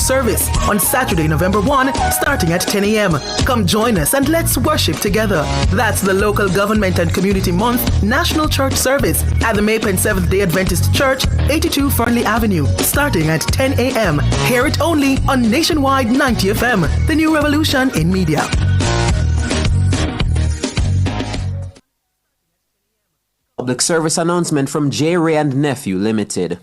service on Saturday, November 1, starting at 10 a.m. Come join us and let's worship together. That's the Local Government and Community Month National Church Service at the Maypen Seventh-day Adventist Church, 82 Fernley Avenue, starting at 10 a.m. Hear it only on Nationwide 90 FM, the new revolution in media. Public service announcement from J. Ray and Nephew Limited.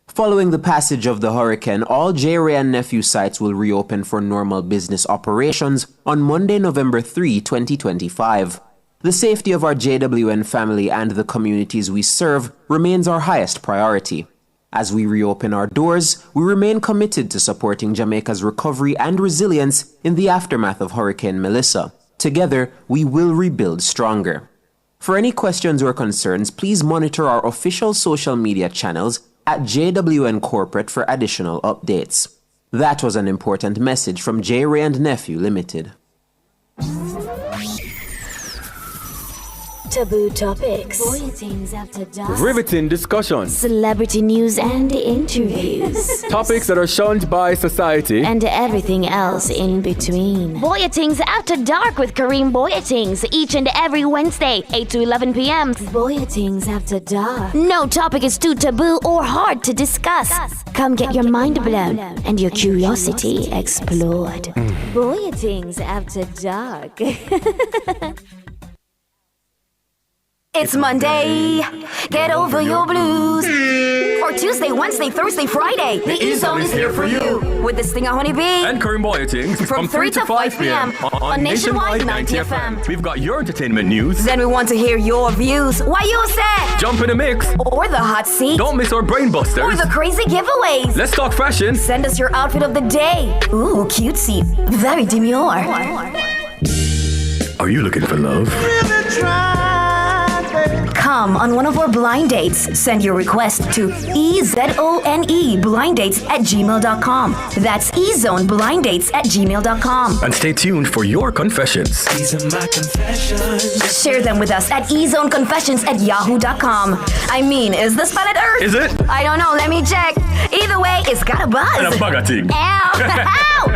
Following the passage of the hurricane, all J. Ray and Nephew sites will reopen for normal business operations on Monday, November 3, 2025. The safety of our JWN family and the communities we serve remains our highest priority. As we reopen our doors, we remain committed to supporting Jamaica's recovery and resilience in the aftermath of Hurricane Melissa. Together, we will rebuild stronger. For any questions or concerns, please monitor our official social media channels at JWN Corporate for additional updates. That was an important message from J. Ray and Nephew Limited. Taboo topics, Voyagings after dark, riveting discussions, celebrity news and interviews, topics that are shunned by society, and everything else in between. Voyagings After Dark with Kareem Boyatings each and every Wednesday, 8 to 11 p.m. Voyagings After Dark. No topic is too taboo or hard to discuss. Come get your mind blown and your curiosity explored. Voyagings After Dark. It's Monday, get over your blues. Or Tuesday, Wednesday, Thursday, Friday. The E-Zone is here for you. With this thing, Honeybee. And Kareem Boyatings from 3 to 5 p.m. on Nationwide 90 FM. We've got your entertainment news. Then we want to hear your views. Why you say? Jump in the mix. Or the hot seat. Don't miss our brain busters. Or the crazy giveaways. Let's talk fashion. Send us your outfit of the day. Ooh, cutesy. Very demure. Are you looking for love? Come on one of our blind dates. Send your request to ezoneblindates@gmail.com. That's ezoneblindates@gmail.com. And stay tuned for your confessions. These are my confessions. Share them with us at ezoneconfessions@yahoo.com. I mean, is this planet Earth? Is it? I don't know. Let me check. Either way, it's got a buzz. And a bugger thing. Ow! Ow!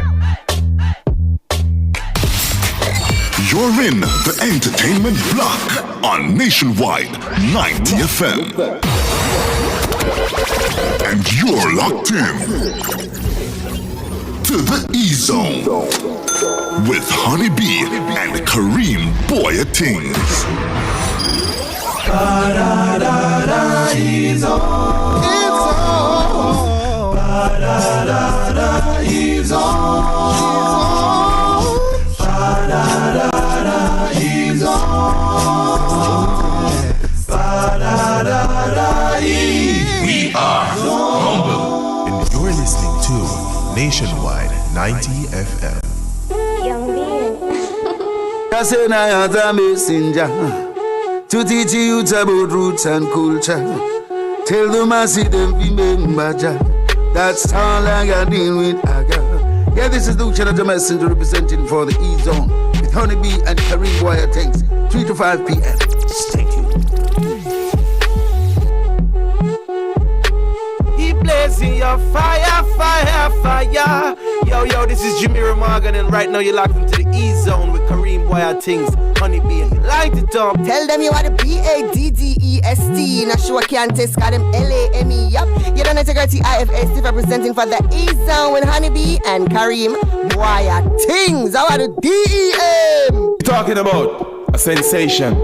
You're in the entertainment block on Nationwide 90 FM. And you're locked in to the E-Zone with Honeybee and Kareem Boyatings. Ba-da-da-da, E-Zone. E-Zone. Ba-da-da-da, E-Zone. We are humble. And you're listening to Nationwide 90 FM. I say I am a messenger to teach you about roots and culture. Tell them I see them remember. That's all I got deal with. Yeah, this is Luke Chenata Messenger representing for the E-Zone with Honeybee and Kareem Boyatings, 3 to 5 p.m. Stay tuned. Blazing your fire, fire, fire. Yo, this is Jimmy Morgan, and right now you're locked into the E-Zone with Kareem Boyatings, Honeybee, and you like to talk. Tell them you are the BADDEST. Now sure can't test, got them LAME. Yup, you don't integrity IFS representing for the E-Zone with Honeybee and Kareem Boyatings. How are the DEM? Talking about a sensation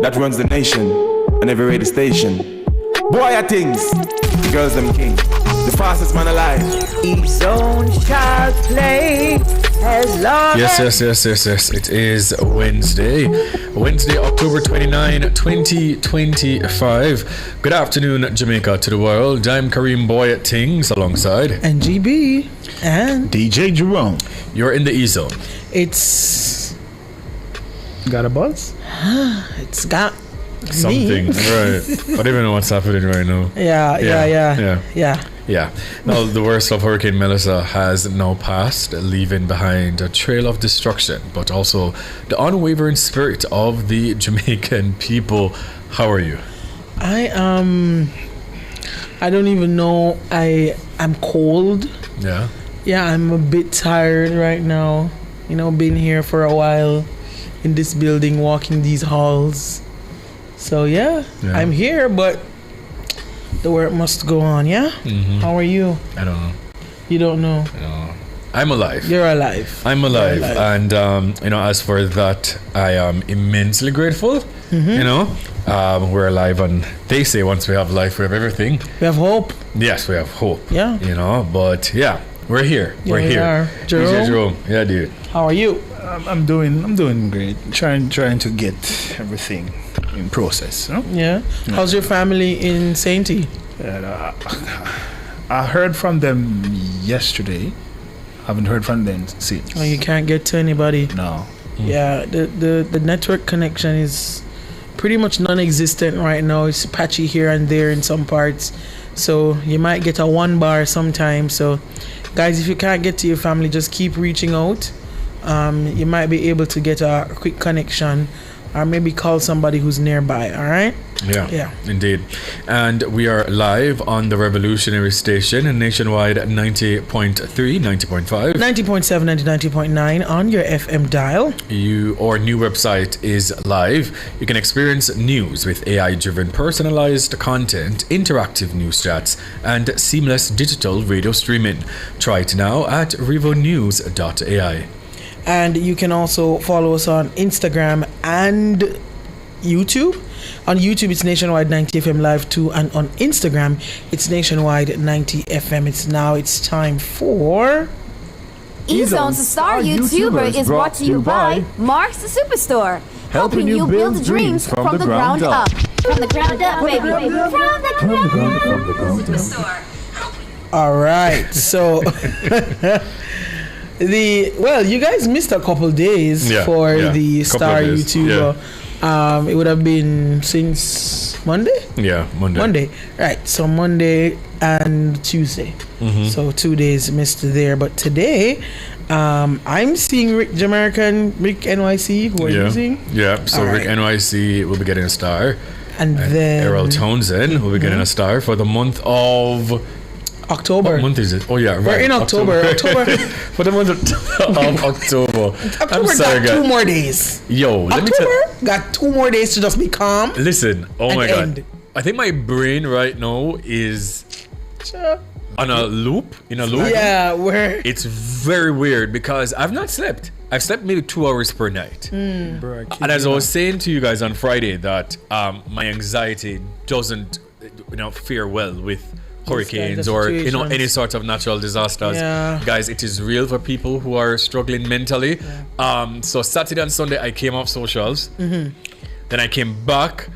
that runs the nation and every radio station. Boyatings. Girls them king, the fastest man alive. E-Zone child play as long Yes. It is Wednesday, October 29, 2025. Good afternoon, Jamaica to the world. I'm Kareem Boyatings alongside and GB and DJ Jerome. You're in the E-Zone. It's got a buzz? It's got something, right? I don't even know what's happening right now. Yeah. Now, the worst of Hurricane Melissa has now passed, leaving behind a trail of destruction, but also the unwavering spirit of the Jamaican people. How are you? I don't even know. I'm cold. Yeah. Yeah, I'm a bit tired right now. You know, been here for a while in this building, walking these halls. So yeah. I'm here, but the work must go on. Yeah. How are you? I don't know. You don't know? No. I'm alive. You're alive. I'm alive. And, as for that, I am immensely grateful. You know, we're alive, and they say once we have life, we have everything. We have hope. Yes, we have hope. Yeah. You know, but yeah, we're here. Yeah, we're we here. are. Jerome? Yeah, dude. How are you? I'm doing great. Trying to get everything in process. You know? Yeah. How's your family in Sainty? I heard from them yesterday. Haven't heard from them since. Oh, you can't get to anybody. No. Yeah, the network connection is pretty much non-existent right now. It's patchy here and there in some parts, so you might get a 1 bar sometimes. So guys, if you can't get to your family, just keep reaching out. You might be able to get a quick connection, or maybe call somebody who's nearby. All right. Yeah, indeed. And we are live on the Revolutionary Station nationwide at 90.3, 90.5, 90.7 and 90.9 on your FM dial. Our new website is live. You can experience news with AI-driven personalized content, interactive news chats, and seamless digital radio streaming. Try it now at revonews.ai. And you can also follow us on Instagram and YouTube. On YouTube, it's Nationwide 90 FM Live 2, and on Instagram, it's Nationwide 90 FM. It's time for... E-Zone's Star YouTuber is brought to you by Mark's the Superstore, helping you build dreams from the ground up. From the ground up, baby. From the ground up. All right, so... you guys missed a couple days for the Star YouTuber. It would have been since Monday? Yeah, Monday. Monday. Right. So Monday and Tuesday. So 2 days missed there. But today, I'm seeing Rick Jamaican, Rick NYC, who are you seeing? Yeah. So Rick NYC will be getting a star. And then Errol Townsend will be getting a star for the month of October. What month is it? Oh yeah, right. We're in October. For the month of October. I'm sorry, got 2 more days. Yo, let me tell you. Got 2 more days to just be calm. Listen, oh my end. God. I think my brain right now is on a loop. Yeah, where it's very weird because I've not slept. I've slept maybe 2 hours per night. And as I was saying to you guys on Friday that my anxiety doesn't fare well with hurricanes or any sort of natural disasters. Guys, it is real for people who are struggling mentally. So Saturday and Sunday I came off socials. Then I came back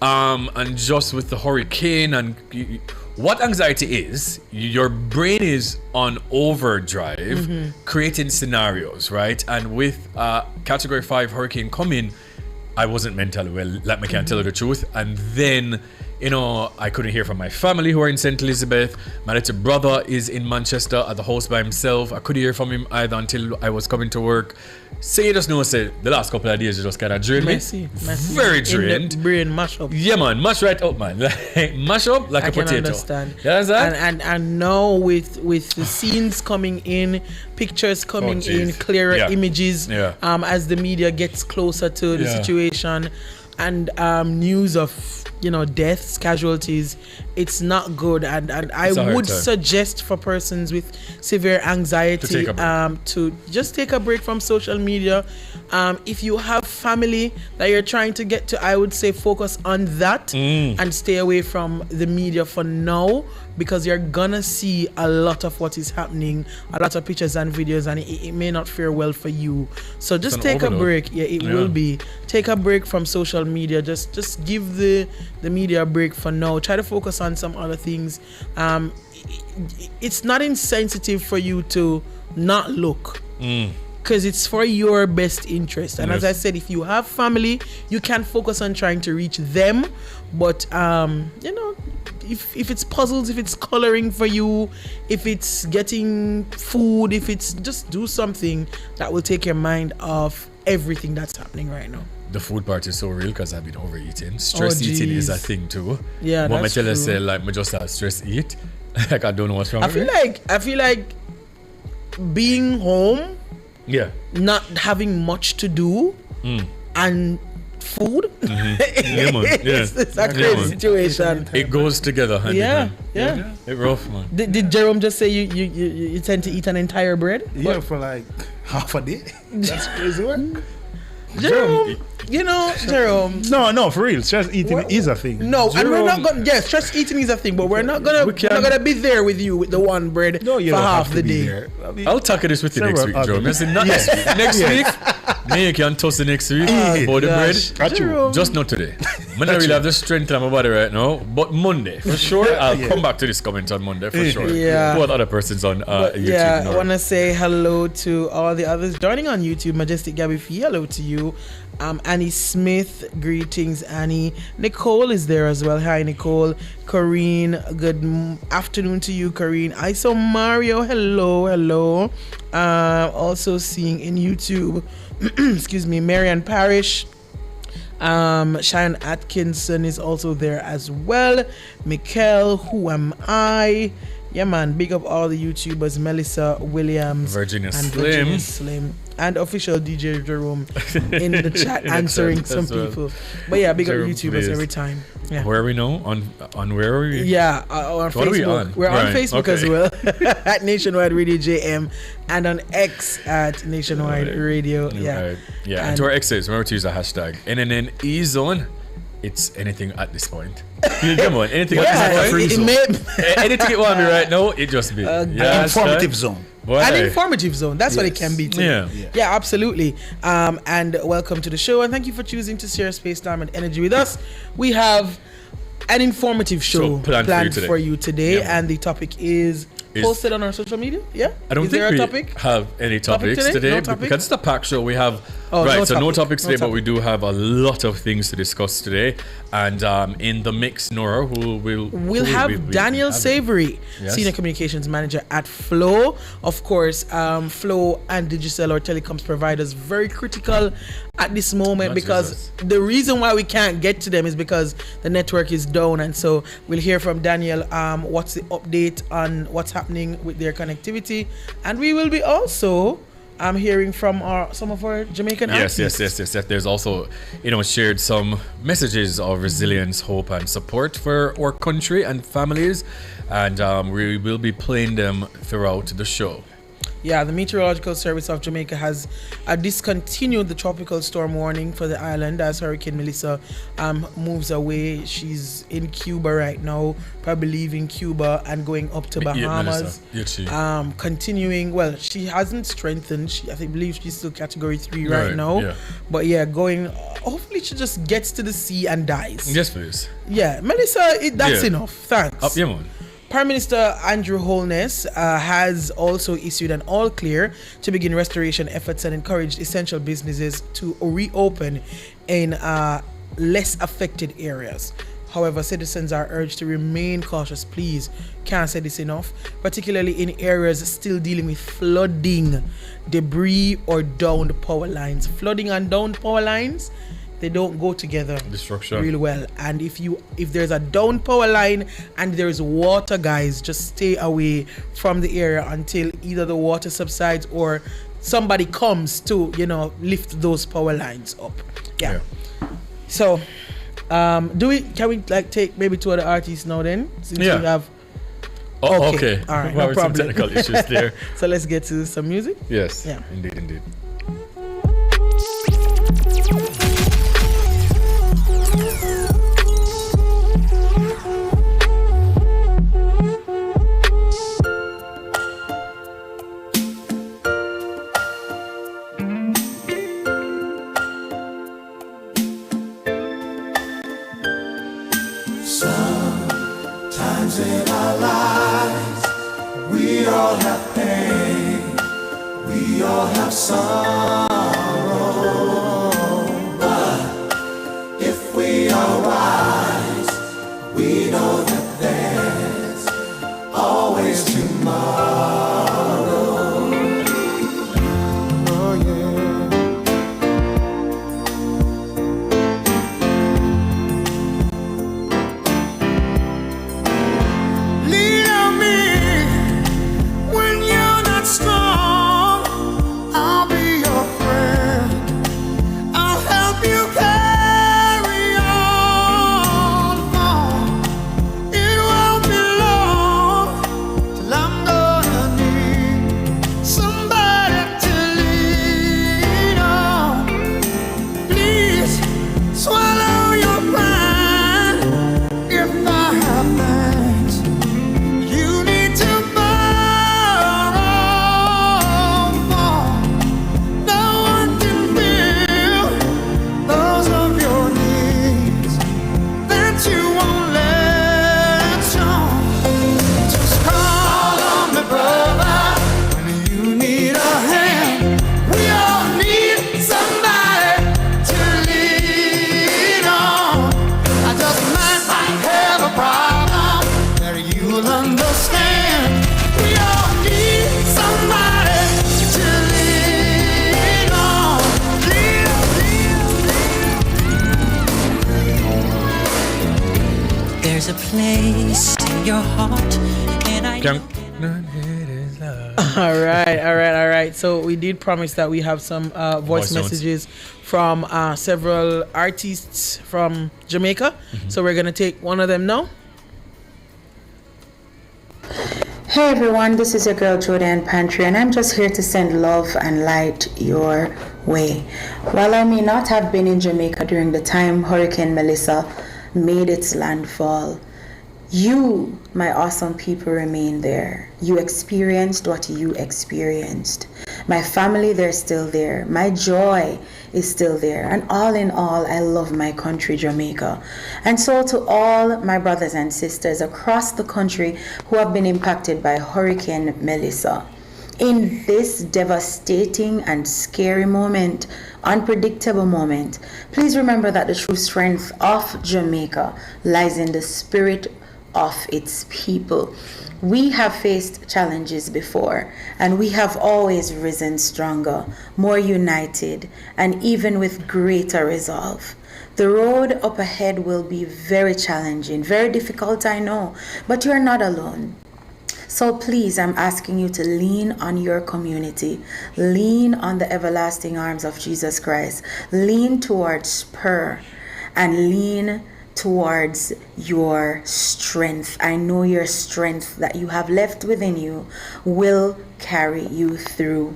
and just with the hurricane and what anxiety is, your brain is on overdrive creating scenarios, right? And with category 5 hurricane coming, I wasn't mentally well, let me can't tell you the truth. And then I couldn't hear from my family who are in St. Elizabeth. My little brother is in Manchester at the house by himself. I couldn't hear from him either until I was coming to work. So you just know, the last couple of days you just kind of drained me. Very drained. Brain mash up. Yeah, man. Mash right up, man. Mash up like a potato. I can understand. You understand? And now with the scenes coming in, pictures coming in, clearer images, as the media gets closer to the situation, and news of deaths, casualties, it's not good, and I would suggest for persons with severe anxiety to just take a break from social media. If you have family that you're trying to get to, I would say focus on that and stay away from the media for now, because you're gonna see a lot of what is happening, a lot of pictures and videos, and it may not fare well for you. So just take a break. It will be. Take a break from social media. Just give the media a break for now. Try to focus on some other things. It's not insensitive for you to not look. Because it's for your best interest. And as I said, if you have family, you can focus on trying to reach them. But, if it's puzzles, if it's coloring for you, if it's getting food, if it's just do something that will take your mind off everything that's happening right now. The food part is so real because I've been overeating. Stress eating is a thing too. Yeah, but that's true. Say, me just have stress eat. Like I don't know what's wrong I feel like being home, yeah, not having much to do, and food. Yeah, man. Yeah. It's a crazy situation. It goes together. Yeah. It's rough, man. Did Jerome just say you tend to eat an entire bread? Yeah, for like half a day. That's crazy work. Jerome, Jerome. No, for real. Stress eating is a thing. No, and we're not going. Yes, stress eating is a thing, but we're not gonna be there with you with the one bread for half the day. I'll tackle this with you next week, Jerome. Next week. Me you can toss the next week for the bread. Just not today. I don't really have the strength in my body right now, but Monday for sure. I'll come back to this comment on Monday for sure. Yeah. What other persons on YouTube? Yeah, I want to say hello to all the others joining on YouTube. Majestic Gabby Fee, hello to you. Annie Smith, greetings, Annie. Nicole is there as well. Hi, Nicole. Corrine, good afternoon to you, Corrine. I saw Mario. Hello. Also seeing in YouTube, excuse me, Marianne Parrish. Cheyenne Atkinson is also there as well. Mikkel, who am I? Yeah, man, big up all the YouTubers, Melissa Williams, Virginia Slim, and official DJ Jerome in the chat answering some people. But yeah, big Jerome, up YouTubers please. every time. Yeah. Where are we now? On where are we? Yeah, on what Facebook. We're on Facebook as well at Nationwide Radio JM, and on X at Nationwide Radio. Yeah. Yeah. And to our X's, remember to use the hashtag NNNEZone. It's anything at this point. Come on, anything at this point. Anything it want me right now, it just be. An informative zone. An informative zone. That's what it can be too. Yeah, absolutely. And welcome to the show, and thank you for choosing to share space, time, and energy with us. We have an informative show planned for you today, and the topic is posted on our social media. Yeah, I don't think we have any topics today no topic? because it's a packed show. We have no topics today, but we do have a lot of things to discuss today. And in the mix, Nora, we'll have Daniel Savory, Senior Communications Manager at Flow. Of course, Flow and Digicel or telecoms providers very critical at this moment because the reason why we can't get to them is because the network is down. And so we'll hear from Daniel what's the update on what's happening with their connectivity, and we will be also hearing from some of our Jamaican artists. Yes. There's also, shared some messages of resilience, hope, and support for our country and families, and we will be playing them throughout the show. Yeah, the Meteorological Service of Jamaica has discontinued the tropical storm warning for the island as Hurricane Melissa moves away. She's in Cuba right now, probably leaving Cuba and going up to Bahamas. Continuing, well, she hasn't strengthened. I believe she's still Category 3 right now. Yeah. But yeah, hopefully she just gets to the sea and dies. Yes, please. Yeah, Melissa, that's enough. Thanks. Yeah, man. Prime Minister Andrew Holness has also issued an all clear to begin restoration efforts and encouraged essential businesses to reopen in less affected areas. However, citizens are urged to remain cautious. Please, can't say this enough, particularly in areas still dealing with flooding, debris, or downed power lines. Flooding and downed power lines, they don't go together real well. And if there's a down power line and there's water, guys, just stay away from the area until either the water subsides or somebody comes to lift those power lines up. Yeah. So can we take maybe two other artists now then, since we have okay. All right, well, no problem. Some technical issues there. So let's get to some music. Yes. Yeah. Indeed. Sometimes in our lives, we all have pain, we all have sorrow, but if we are wise, we know that there's always tomorrow. Oh yeah. Lean on me when you're not strong. There's a place in your heart, and I know All right. So we did promise that we have some voice messages from several artists from Jamaica. So we're going to take one of them now. Hey everyone, this is your girl Jordan Pantry, and I'm just here to send love and light your way. While I may not have been in Jamaica during the time Hurricane Melissa made its landfall, you, my awesome people, remain there. You experienced what you experienced. My family, they're still there. My joy is still there. And all in all, I love my country, Jamaica. And so to all my brothers and sisters across the country who have been impacted by Hurricane Melissa, in this devastating and scary moment, unpredictable moment, please remember that the true strength of Jamaica lies in the spirit of its people. We have faced challenges before, and we have always risen stronger, more united, and even with greater resolve. The road up ahead will be very challenging, very difficult, I know, but you're not alone. So please, I'm asking you to lean on your community, lean on the everlasting arms of Jesus Christ, lean towards prayer, and lean towards your strength. I know your strength that you have left within you will carry you through.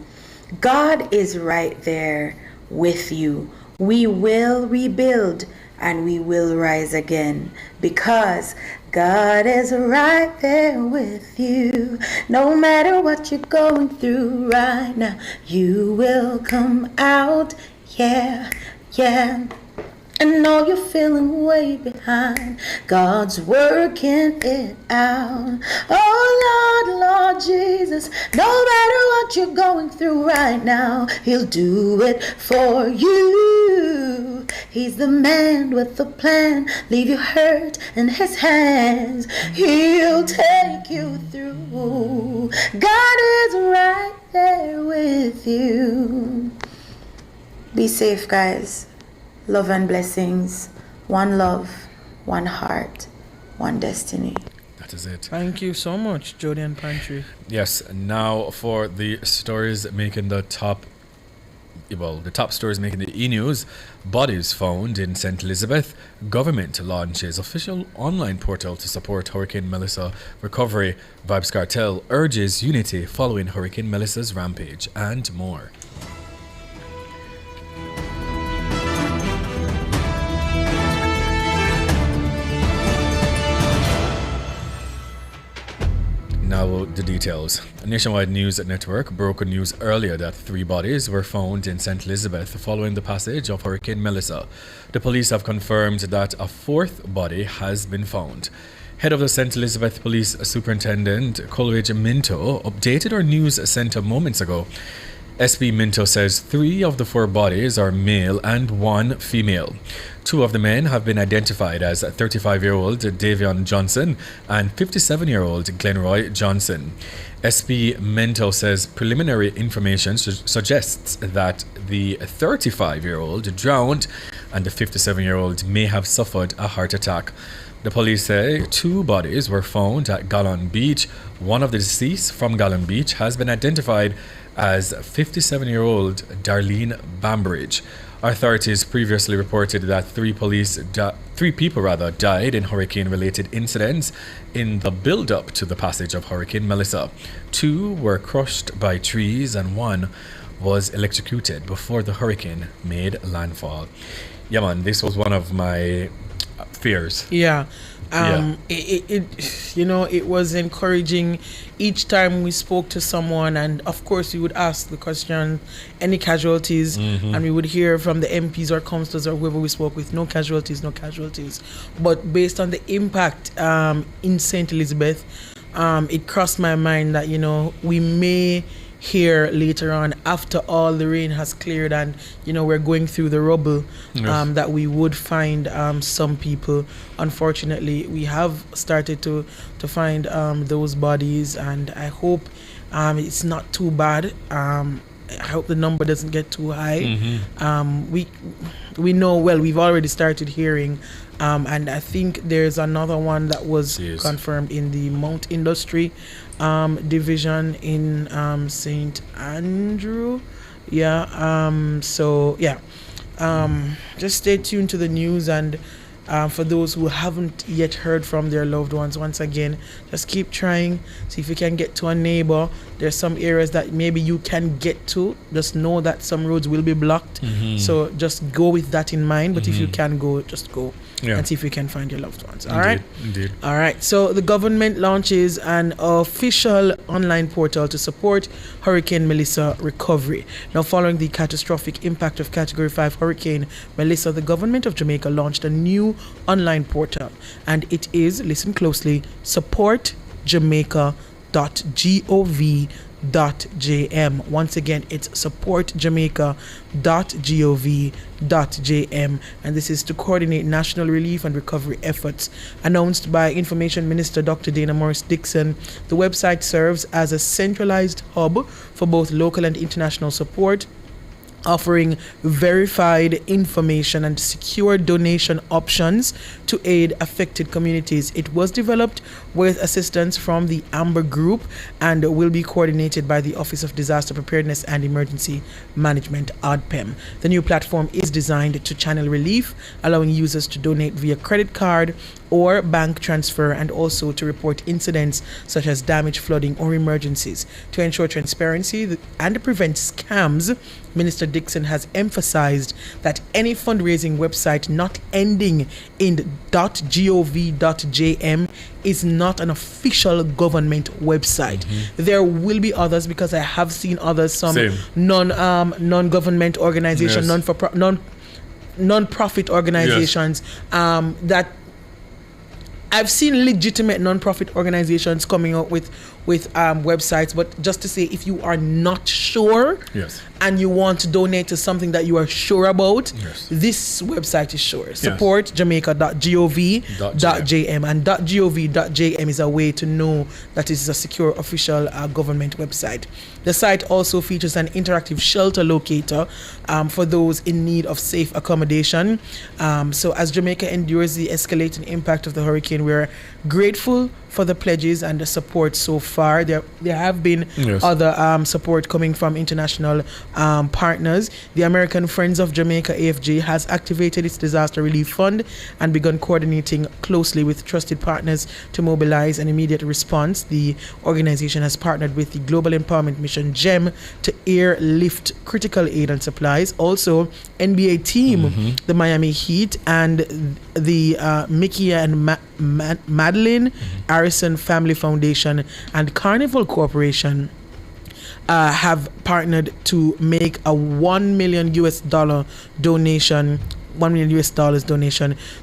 God is right there with you. We will rebuild and we will rise again because God is right there with you. No matter what you're going through right now, you will come out. Yeah. I know you're feeling way behind. God's working it out. Oh Lord Jesus, no matter what you're going through right now, He'll do it for you. He's the man with the plan. Leave your hurt in His hands. He'll take you through. God is right there with you. Be safe, guys. Love and blessings. One love, one heart, one destiny. That is it. Thank you so much, Jordan Pantry. Yes, now for the stories making the top stories making the e-news. Bodies found in St. Elizabeth. Government launches official online portal to support Hurricane Melissa recovery. Vybz Kartel urges unity following Hurricane Melissa's rampage, and more. Now the details. A Nationwide News Network broke news earlier that 3 bodies were found in St. Elizabeth following the passage of Hurricane Melissa. The police have confirmed that a 4th body has been found. Head of the St. Elizabeth Police Superintendent Coleridge Minto updated our news center moments ago. SP Minto says 3 of the 4 bodies are male and 1 female. 2 of the men have been identified as 35-year-old Davion Johnson and 57-year-old Glenroy Johnson. SP Minto says preliminary information suggests that the 35-year-old drowned and the 57-year-old may have suffered a heart attack. The police say 2 bodies were found at Gallon Beach. One of the deceased from Gallon Beach has been identified as 57-year-old Darlene Bambridge. Authorities previously reported that 3 people died in hurricane-related incidents in the build-up to the passage of Hurricane Melissa. 2 were crushed by trees and 1 was electrocuted before the hurricane made landfall. Yeah, man, this was one of my fears. It was encouraging each time we spoke to someone, and of course we would ask the question, any casualties, and we would hear from the MPs or councillors or whoever we spoke with, no casualties. But based on the impact in St. Elizabeth, it crossed my mind that we may hear later on, after all the rain has cleared and we're going through the rubble, that we would find some people. Unfortunately, we have started to find those bodies, and I hope it's not too bad. I hope the number doesn't get too high. We know, well, we've already started hearing, and I think there's another one that was confirmed in the Mount Industry division in St. Andrew. Just stay tuned to the news, and for those who haven't yet heard from their loved ones, once again, just keep trying. See if you can get to a neighbor. There's some areas that maybe you can get to. Just know that some roads will be blocked. So just go with that in mind. But if you can go, just go and see if you can find your loved ones. All right? Indeed. All right. So the government launches an official online portal to support Hurricane Melissa recovery. Now, following the catastrophic impact of Category 5 Hurricane Melissa, the government of Jamaica launched a new online portal, and it is, listen closely, supportjamaica.gov.jm. Once again, it's supportjamaica.gov.jm, and this is to coordinate national relief and recovery efforts. Announced by Information Minister Dr. Dana Morris Dixon, the website serves as a centralized hub for both local and international support, offering verified information and secure donation options to aid affected communities. It was developed with assistance from the Amber Group and will be coordinated by the Office of Disaster Preparedness and Emergency Management, ODPEM. The new platform is designed to channel relief, allowing users to donate via credit card or bank transfer, and also to report incidents such as damage, flooding, or emergencies. To ensure transparency and prevent scams, Minister Dixon has emphasized that any fundraising website not ending in .gov.jm is not an official government website. There will be others, because I have seen others, some non-government organization, non-profit organizations that I've seen legitimate non-profit organizations coming up with websites, but just to say, if you are not sure and you want to donate to something that you are sure about, this website is sure. Supportjamaica.gov.jm, and .gov.jm is a way to know that it is a secure official government website. The site also features an interactive shelter locator for those in need of safe accommodation. So as Jamaica endures the escalating impact of the hurricane, we're grateful for the pledges and the support so far. There have been other support coming from international partners. The American Friends of Jamaica, AFJ, has activated its disaster relief fund and begun coordinating closely with trusted partners to mobilize an immediate response. The organization has partnered with the Global Empowerment Mission, GEM, to airlift critical aid and supplies. Also, NBA team, the Miami Heat, and the Mickey and Madeline Harrison Family Foundation and Carnival Corporation have partnered to make a $1 million donation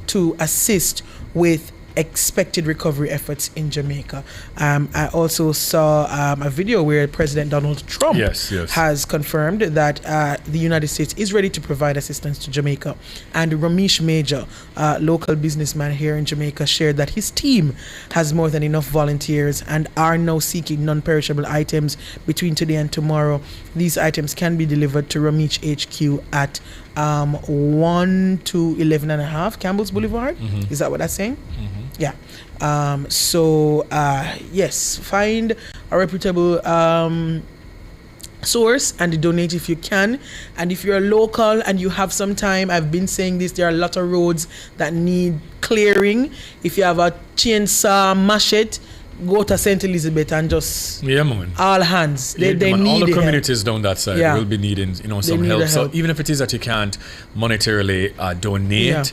to assist with expected recovery efforts in Jamaica. I also saw a video where President Donald Trump has confirmed that the United States is ready to provide assistance to Jamaica. And Ramesh Major, local businessman here in Jamaica, shared that his team has more than enough volunteers and are now seeking non-perishable items between today and tomorrow. These items can be delivered to Ramesh HQ at 1 to 11.5 Campbell's Boulevard. Is that what that's saying? Yeah. Yes, find a reputable source and donate if you can. And if you're local and you have some time, I've been saying this, there are a lot of roads that need clearing. If you have a chainsaw, machete, go to St. Elizabeth and just all hands. They need all the communities down that side will be needing some help. So even if it is that you can't monetarily donate,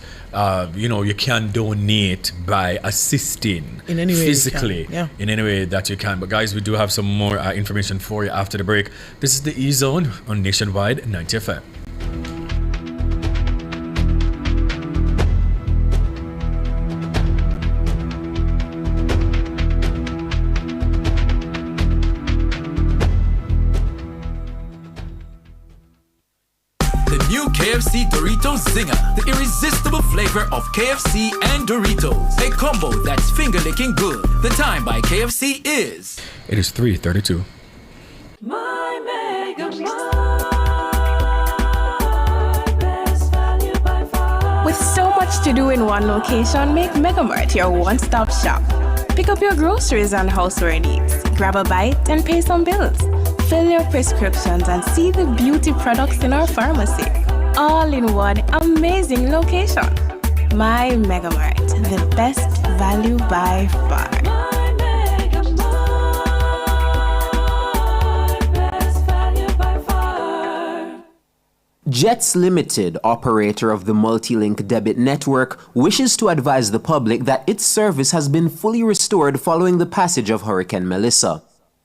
you can donate by assisting in any way physically in any way that you can. But guys, we do have some more information for you after the break. This is the E-Zone on Nationwide 90 FM. KFC Doritos Zinger, the irresistible flavor of KFC and Doritos. A combo that's finger-licking good. The time by KFC is... It is 3:32. My Mega Mind. With so much to do in one location, make Megamart your one-stop shop. Pick up your groceries and houseware needs, grab a bite and pay some bills, fill your prescriptions and see the beauty products in our pharmacy. All in one amazing location. My Megamart, the best value by far. Jets Limited, operator of the Multilink debit network, wishes to advise the public that its service has been fully restored following the passage of Hurricane Melissa.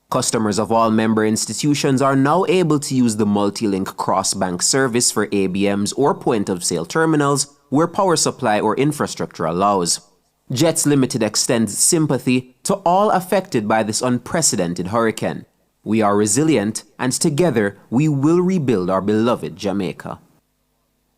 Customers of all member institutions are now able to use the Multilink cross-bank service for ABMs or point-of-sale terminals where power supply or infrastructure allows. Jets Limited extends sympathy to all affected by this unprecedented hurricane. We are resilient, and together we will rebuild our beloved Jamaica.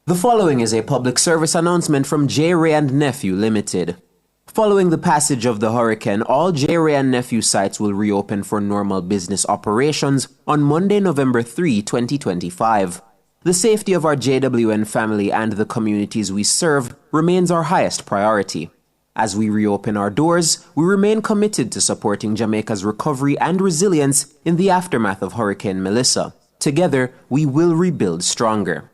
The following is a public service announcement from J. Ray & Nephew Limited. Following the passage of the hurricane, all J. Ray & Nephew sites will reopen for normal business operations on Monday, November 3, 2025. The safety of our JWN family and the communities we serve remains our highest priority. As we reopen our doors, we remain committed to supporting Jamaica's recovery and resilience in the aftermath of Hurricane Melissa. Together, we will rebuild stronger.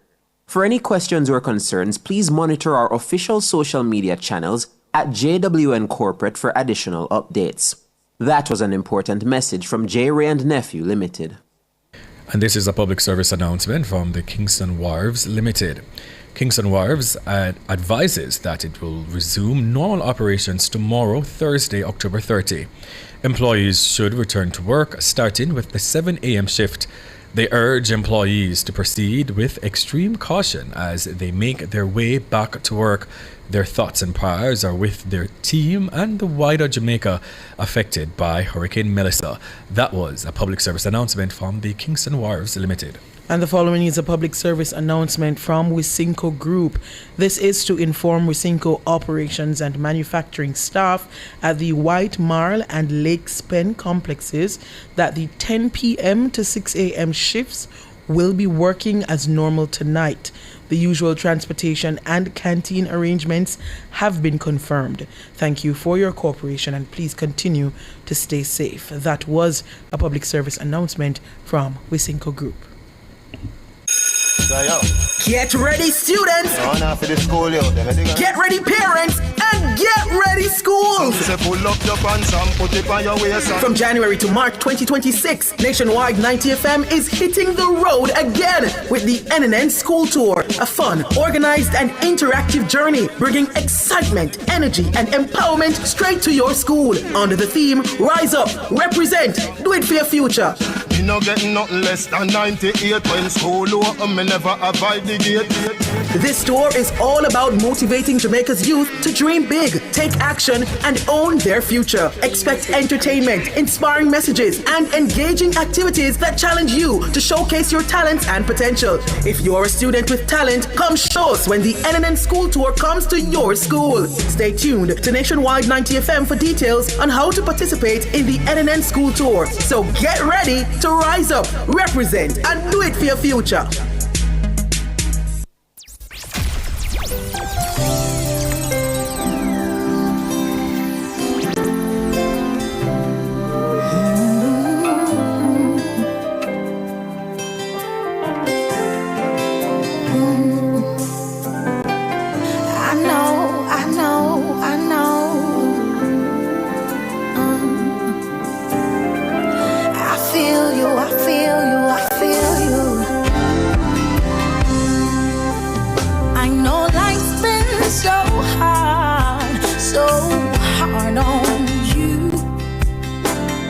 For any questions or concerns, please monitor our official social media channels at JWN Corporate for additional updates. That was an important message from J. Ray & Nephew Limited. And this is a public service announcement from the Kingston Wharves Limited. Kingston Wharves advises that it will resume normal operations tomorrow, Thursday, October 30. Employees should return to work starting with the 7 a.m. shift. They urge employees to proceed with extreme caution as they make their way back to work. Their thoughts and prayers are with their team and the wider Jamaica affected by Hurricane Melissa. That was a public service announcement from the Kingston Wharves Limited. And the following is a public service announcement from Wisynco Group. This is to inform Wisynco operations and manufacturing staff at the White Marl and Lake Spen complexes that the 10 p.m. to 6 a.m. shifts will be working as normal tonight. The usual transportation and canteen arrangements have been confirmed. Thank you for your cooperation and please continue to stay safe. That was a public service announcement from Wisynco Group. Get ready, students! Get ready, parents! And get ready, schools! From January to March 2026, Nationwide 90 FM is hitting the road again with the NNN School Tour, a fun, organized, and interactive journey bringing excitement, energy, and empowerment straight to your school under the theme Rise Up, Represent, Do It For Your Future. You no getting nothing less than 98 when school open, me never avoid the gate. This tour is all about motivating Jamaica's youth to dream big, take action, and own their future. Expect entertainment, inspiring messages, and engaging activities that challenge you to showcase your talents and potential. If you're a student with talent, come show us when the NNN School Tour comes to your school. Stay tuned to Nationwide 90 FM for details on how to participate in the NNN School Tour. So get ready to rise up, represent, and do it for your future.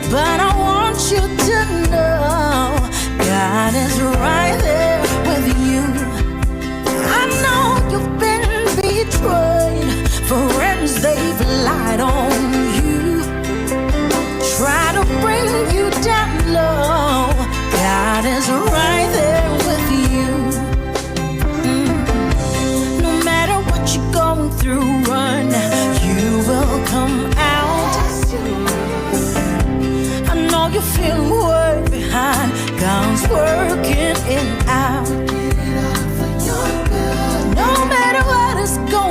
But I want you to know God is right there with you. I know you've been betrayed, friends they've lied on you, try to bring you down low. God is right there with you. No matter what you're going through, run, you will come out. You feel way behind, God's working it out. No matter what is going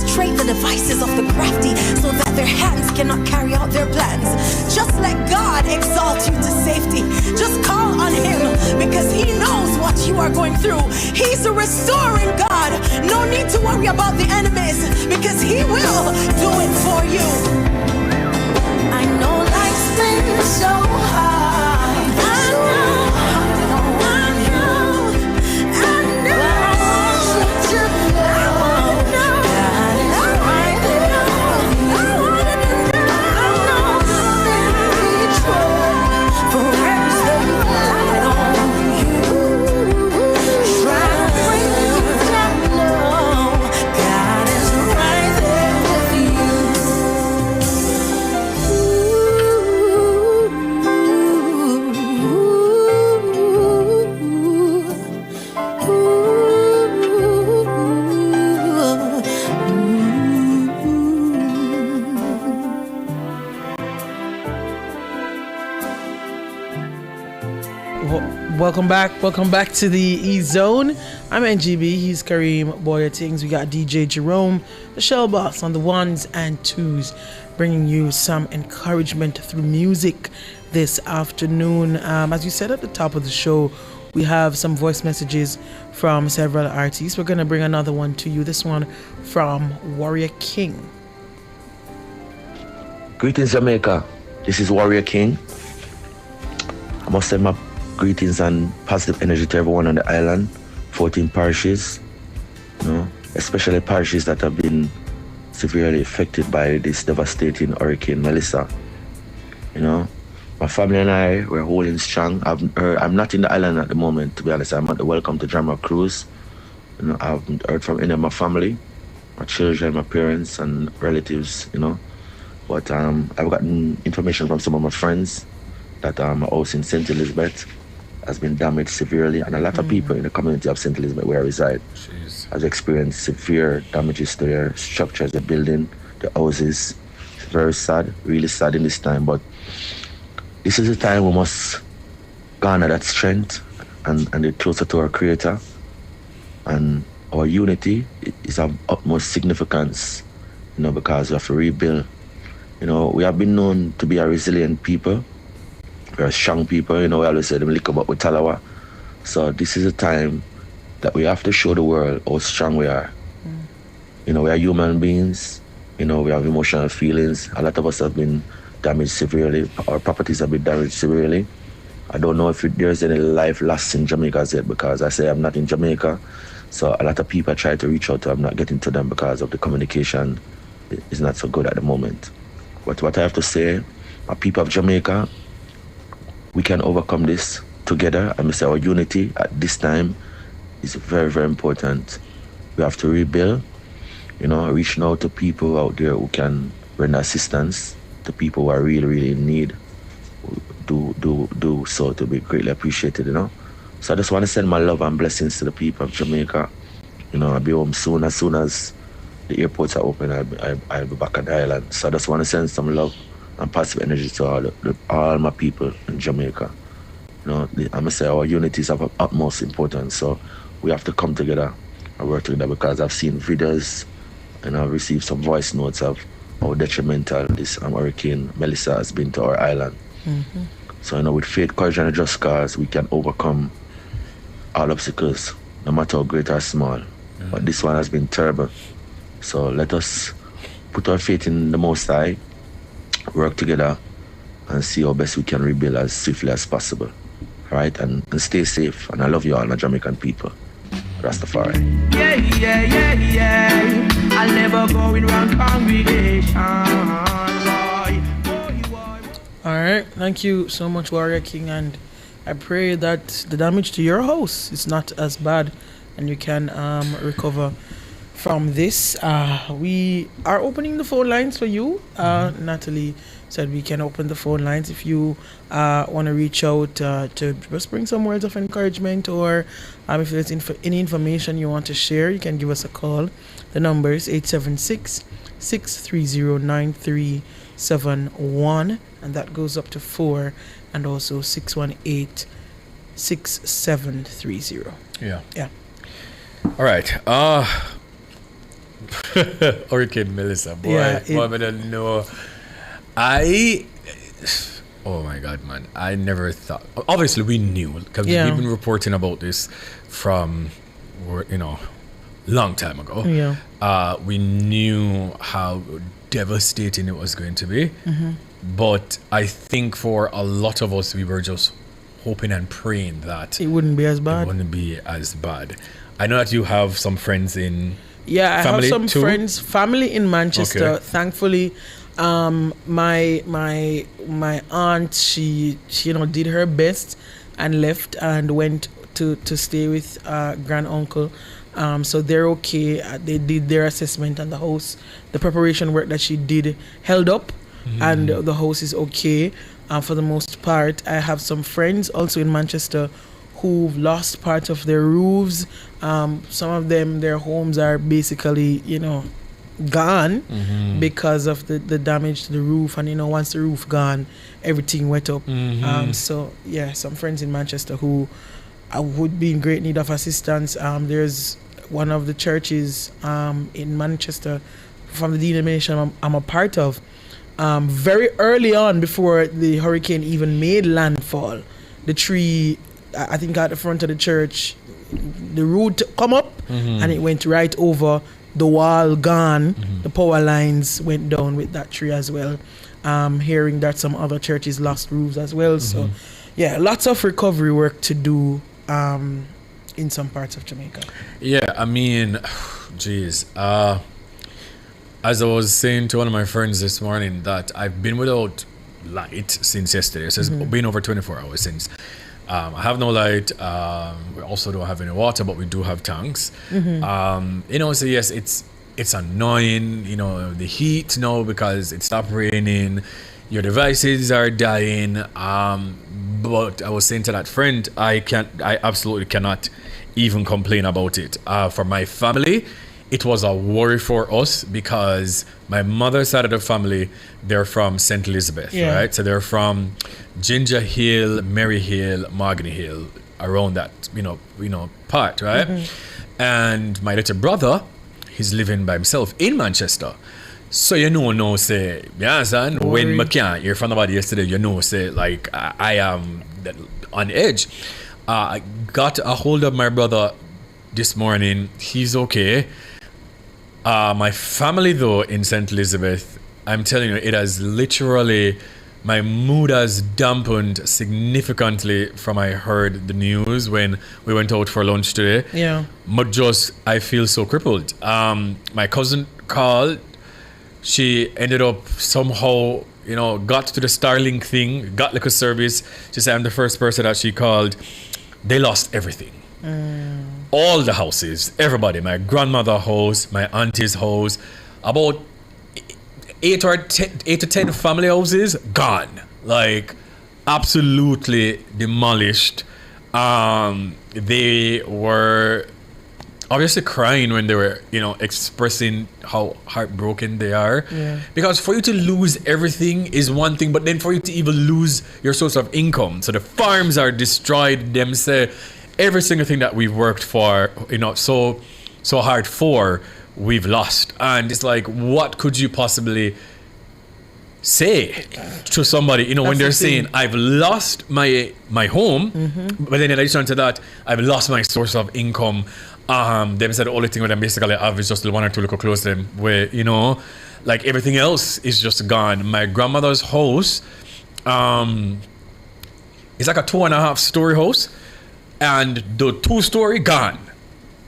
frustrate the devices of the crafty so that their hands cannot carry out their plans. Just let God exalt you to safety. Just call on Him because He knows what you are going through. He's a restoring God. No need to worry about the enemies because He will do it for you. I know life's been so hard. Welcome back to the E-Zone. I'm NGB, he's Kareem Boya Things. We got DJ Jerome, the Shell Boss on the ones and twos, bringing you some encouragement through music this afternoon. As you said at the top of the show, we have some voice messages from several artists. We're going to bring another one to you, this one from Warrior King. Greetings, Jamaica. This is Warrior King. I must send my greetings and positive energy to everyone on the island, 14 parishes, especially parishes that have been severely affected by this devastating Hurricane Melissa. My family and I, we're holding strong. I'm not in the island at the moment, to be honest. I'm at the Welcome to Jamrock cruise. I haven't heard from any of my family, my children, my parents and relatives, But I've gotten information from some of my friends that my house in St. Elizabeth has been damaged severely, and a lot of people in the community of St. Elizabeth where I reside has experienced severe damages to their structures, the building, the houses. It's very sad, really sad in this time, but this is a time we must garner that strength and get closer to our Creator, and our unity is of utmost significance, because we have to rebuild. We have been known to be a resilient people. We're strong people, we always say them lick up with Talawa. So this is a time that we have to show the world how strong we are. We are human beings, we have emotional feelings. A lot of us have been damaged severely. Our properties have been damaged severely. I don't know if there's any life lost in Jamaica yet, because I say I'm not in Jamaica. So a lot of people try to reach out to, I'm not getting to them because of the communication is not so good at the moment. But what I have to say, my people of Jamaica, we can overcome this together. I must say our unity at this time is very, very important. We have to rebuild, reaching out to people out there who can render assistance to people who are really, really in need. Do so to be greatly appreciated, So I just want to send my love and blessings to the people of Jamaica. I'll be home soon. As soon as the airports are open, I'll be back at the island. So I just want to send some love and positive energy to all my people in Jamaica. I must say our unity is of utmost importance. So we have to come together and work together, because I've seen videos and I've received some voice notes of how detrimental this Hurricane Melissa has been to our island. Mm-hmm. So with faith, courage and a just cause, we can overcome all obstacles, no matter how great or small. Mm-hmm. But this one has been terrible. So let us put our faith in the Most High, work together and see how best we can rebuild as swiftly as possible. All right? And stay safe. And I love you all, my Jamaican people. Rastafari. Yeah. I'll never go in wrong congregation. All right. Thank you so much, Warrior King. And I pray that the damage to your house is not as bad and you can recover from this. We are opening the phone lines for you. Natalie said we can open the phone lines if you want to reach out to just bring some words of encouragement, or if there's any information you want to share, you can give us a call. The number is 876-630-9371, and that goes up to 4, and also 618-6730. Yeah. All right. Hurricane Melissa, boy. Yeah, I don't know. Oh my God, man. I never thought. Obviously, we knew because we've been reporting about this from, long time ago. Yeah. We knew how devastating it was going to be. Mm-hmm. But I think for a lot of us, we were just hoping and praying that it wouldn't be as bad. It wouldn't be as bad. I know that you have some friends in. Yeah, I have some family in Manchester. Okay. Thankfully, my aunt, she did her best and left and went to stay with grand uncle. So they're okay. They did their assessment and the house, the preparation work that she did held up, and the house is okay for the most part. I have some friends also in Manchester who've lost part of their roofs. Some of them, their homes are basically, gone because of the damage to the roof. And, once the roof gone, everything went up. So, yeah, some friends in Manchester who would be in great need of assistance. There's one of the churches in Manchester from the denomination I'm a part of. Very early on, before the hurricane even made landfall, the tree, I think at the front of the church, the root come up and it went right over the wall, gone. The power lines went down with that tree as well. Hearing that some other churches lost roofs as well. So, yeah, lots of recovery work to do in some parts of Jamaica. Yeah, I mean, geez. As I was saying to one of my friends this morning, that I've been without light since yesterday. So it's been over 24 hours since. I have no light. We also don't have any water, but we do have tanks. So yes, it's annoying, the heat now because it stopped raining. Your devices are dying. But I was saying to that friend, I absolutely cannot even complain about it. For my family, it was a worry for us because my mother's side of the family, they're from St. Elizabeth, right? So they're from Ginger Hill, Mary Hill, Mahogany Hill, around that, part, right? And my little brother, he's living by himself in Manchester. So say, son, when I can't hear from nobody yesterday, say, like, I am on edge. I got a hold of my brother this morning. He's okay. My family, though, in St. Elizabeth, I'm telling you, it has literally, my mood has dampened significantly from I heard the news when we went out for lunch today. Yeah. But I feel so crippled. My cousin called. She ended up somehow, got to the Starlink thing, got like a service. She said, I'm the first person that she called. They lost everything. All the houses, everybody, my grandmother's house, my auntie's house, about 8 to 10 family houses gone, like absolutely demolished. They were obviously crying when they were, expressing how heartbroken they are. Yeah. Because for you to lose everything is one thing, but then for you to even lose your source of income. So the farms are destroyed. Them say every single thing that we've worked for, so hard for, we've lost. And it's like, what could you possibly say to somebody, when they're saying, I've lost my home, but then in addition to that, I've lost my source of income. They said the only thing with them basically have is just the 1 or 2 little clothes them where, like everything else is just gone. My grandmother's house, it's like a 2.5-story house, and the 2-story gone.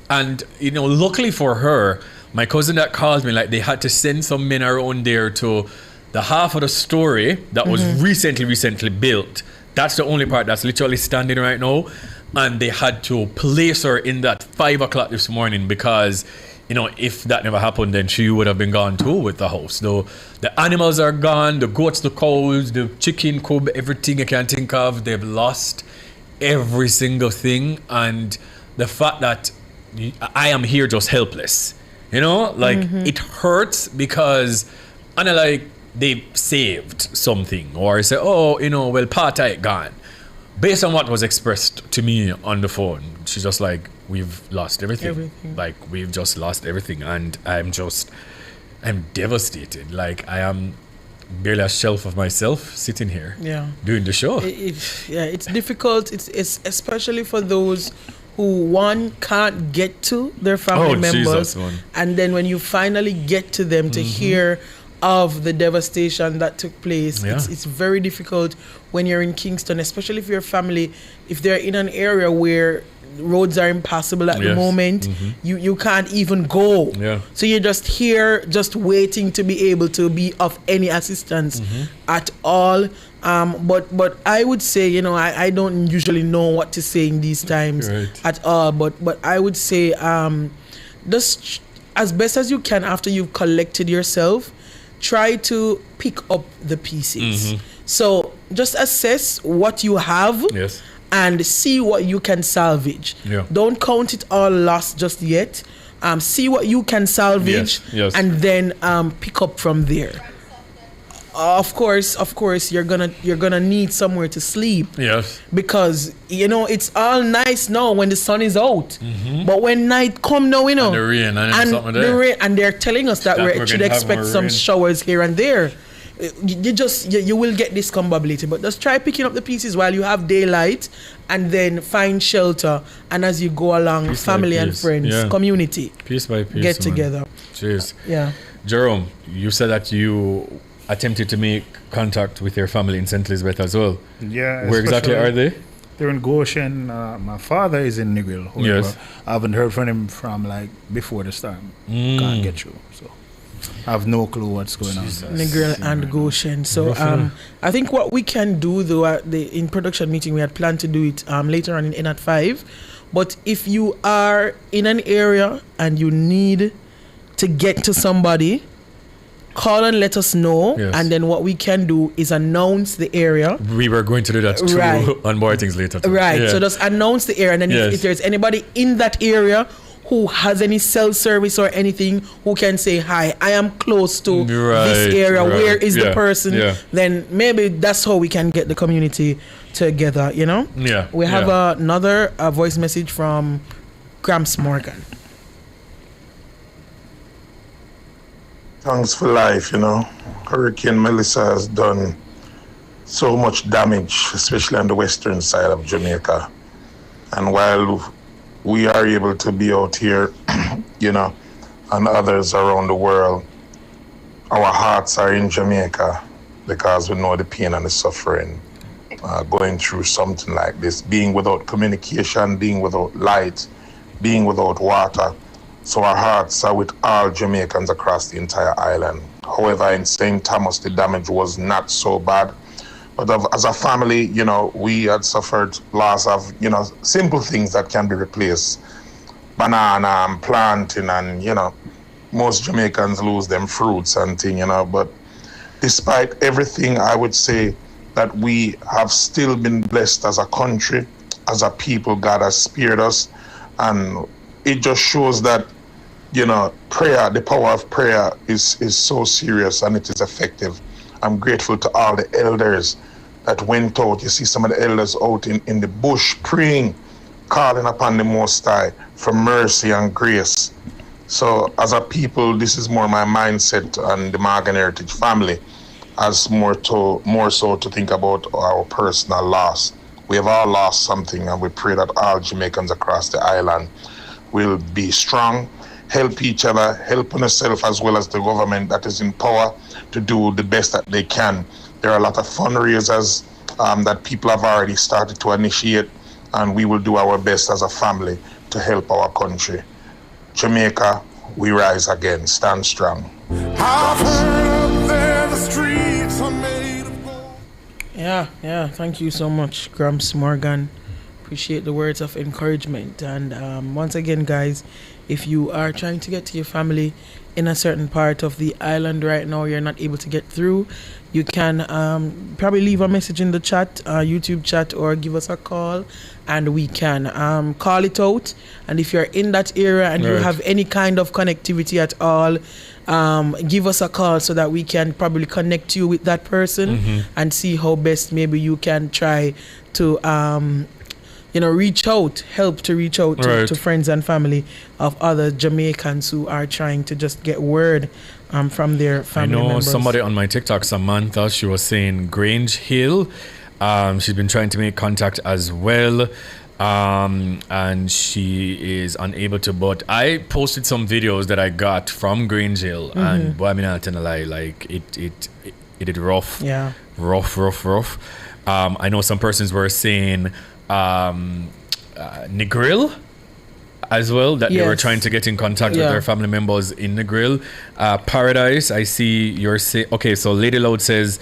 And, luckily for her, my cousin that called me, like they had to send some men around there to the half of the story that was recently built. That's the only part that's literally standing right now. And they had to place her in that 5 o'clock this morning because, if that never happened, then she would have been gone too with the house. Though the animals are gone, the goats, the cows, the chicken coop, everything you can think of, they've lost every single thing. And the fact that I am here just helpless, it hurts because, they've saved something, or say, part of it gone. Based on what was expressed to me on the phone, she's just like, we've lost everything. Like we've just lost everything, and I'm devastated. Like I am barely a shelf of myself sitting here doing the show. It's difficult. It's especially for those who can't get to their family members, and then when you finally get to them to hear of the devastation that took place, it's very difficult when you're in Kingston, especially if your family, if they're in an area where roads are impassable at the moment, you can't even go. So you're just here, just waiting to be able to be of any assistance at all. But I would say, I don't usually know what to say in these times at all. But I would say, just as best as you can after you've collected yourself, try to pick up the pieces. So just assess what you have and see what you can salvage. Don't count it all lost just yet. See what you can salvage and then pick up from there. Of course, you're gonna need somewhere to sleep. Because it's all nice now when the sun is out, but when night come now, and the rain and they're telling us that we should expect some showers here and there. You will get discombobulated, but just try picking up the pieces while you have daylight, and then find shelter. And as you go along, piece family and friends, community, piece by piece, get together. Cheers. Jerome, you said that you attempted to make contact with your family in St. Elizabeth as well. Where exactly are they? They're in Goshen. My father is in Negril. However, I haven't heard from him from like before the storm. Can't get you. So I have no clue what's going on. Negril and Goshen. So I think what we can do, though, in production meeting, we had planned to do it later on in at 5. But if you are in an area and you need to get to somebody, call and let us know, and then what we can do is announce the area. We were going to do that too on more things later too. So just announce the area, and then if there's anybody in that area who has any cell service or anything who can say, hi, I am close to this area, where is the person, then maybe that's how we can get the community together, We have another voice message from Gramps Morgan. Thanks for life, Hurricane Melissa has done so much damage, especially on the western side of Jamaica. And while we are able to be out here, and others around the world, our hearts are in Jamaica because we know the pain and the suffering going through something like this, being without communication, being without light, being without water. So our hearts are with all Jamaicans across the entire island. However, in St. Thomas, the damage was not so bad. But as a family, we had suffered loss of, simple things that can be replaced. Banana and planting and, most Jamaicans lose them fruits and things, But despite everything, I would say that we have still been blessed as a country, as a people. God has spared us. And it just shows that, prayer, the power of prayer is so serious and it is effective. I'm grateful to all the elders that went out. You see some of the elders out in the bush praying, calling upon the Most High for mercy and grace. So as a people, this is more my mindset and the Morgan Heritage family, as more so to think about our personal loss. We have all lost something, and we pray that all Jamaicans across the island will be strong, help each other, help ourselves as well as the government that is in power to do the best that they can. There are a lot of fundraisers that people have already started to initiate, and we will do our best as a family to help our country. Jamaica, we rise again. Stand strong. I've heard there the streets are made of gold. Yeah. Thank you so much, Gramps Morgan. Appreciate the words of encouragement. And once again, guys, if you are trying to get to your family in a certain part of the island right now, you're not able to get through, you can probably leave a message in the chat, YouTube chat, or give us a call, and we can call it out. And if you're in that area and you have any kind of connectivity at all, give us a call so that we can probably connect you with that person and see how best maybe you can try to reach out, help to reach out to friends and family of other Jamaicans who are trying to just get word from their family members. I know somebody on my TikTok, Samantha, she was saying Grange Hill. She's been trying to make contact as well. And she is unable to, but I posted some videos that I got from Grange Hill, and boy, I mean, I'll tell a lie, like it did rough. Yeah. Rough. I know some persons were saying Negril as well, that they were trying to get in contact with their family members in Negril. Paradise, I see you're saying, okay, so Lady Loud says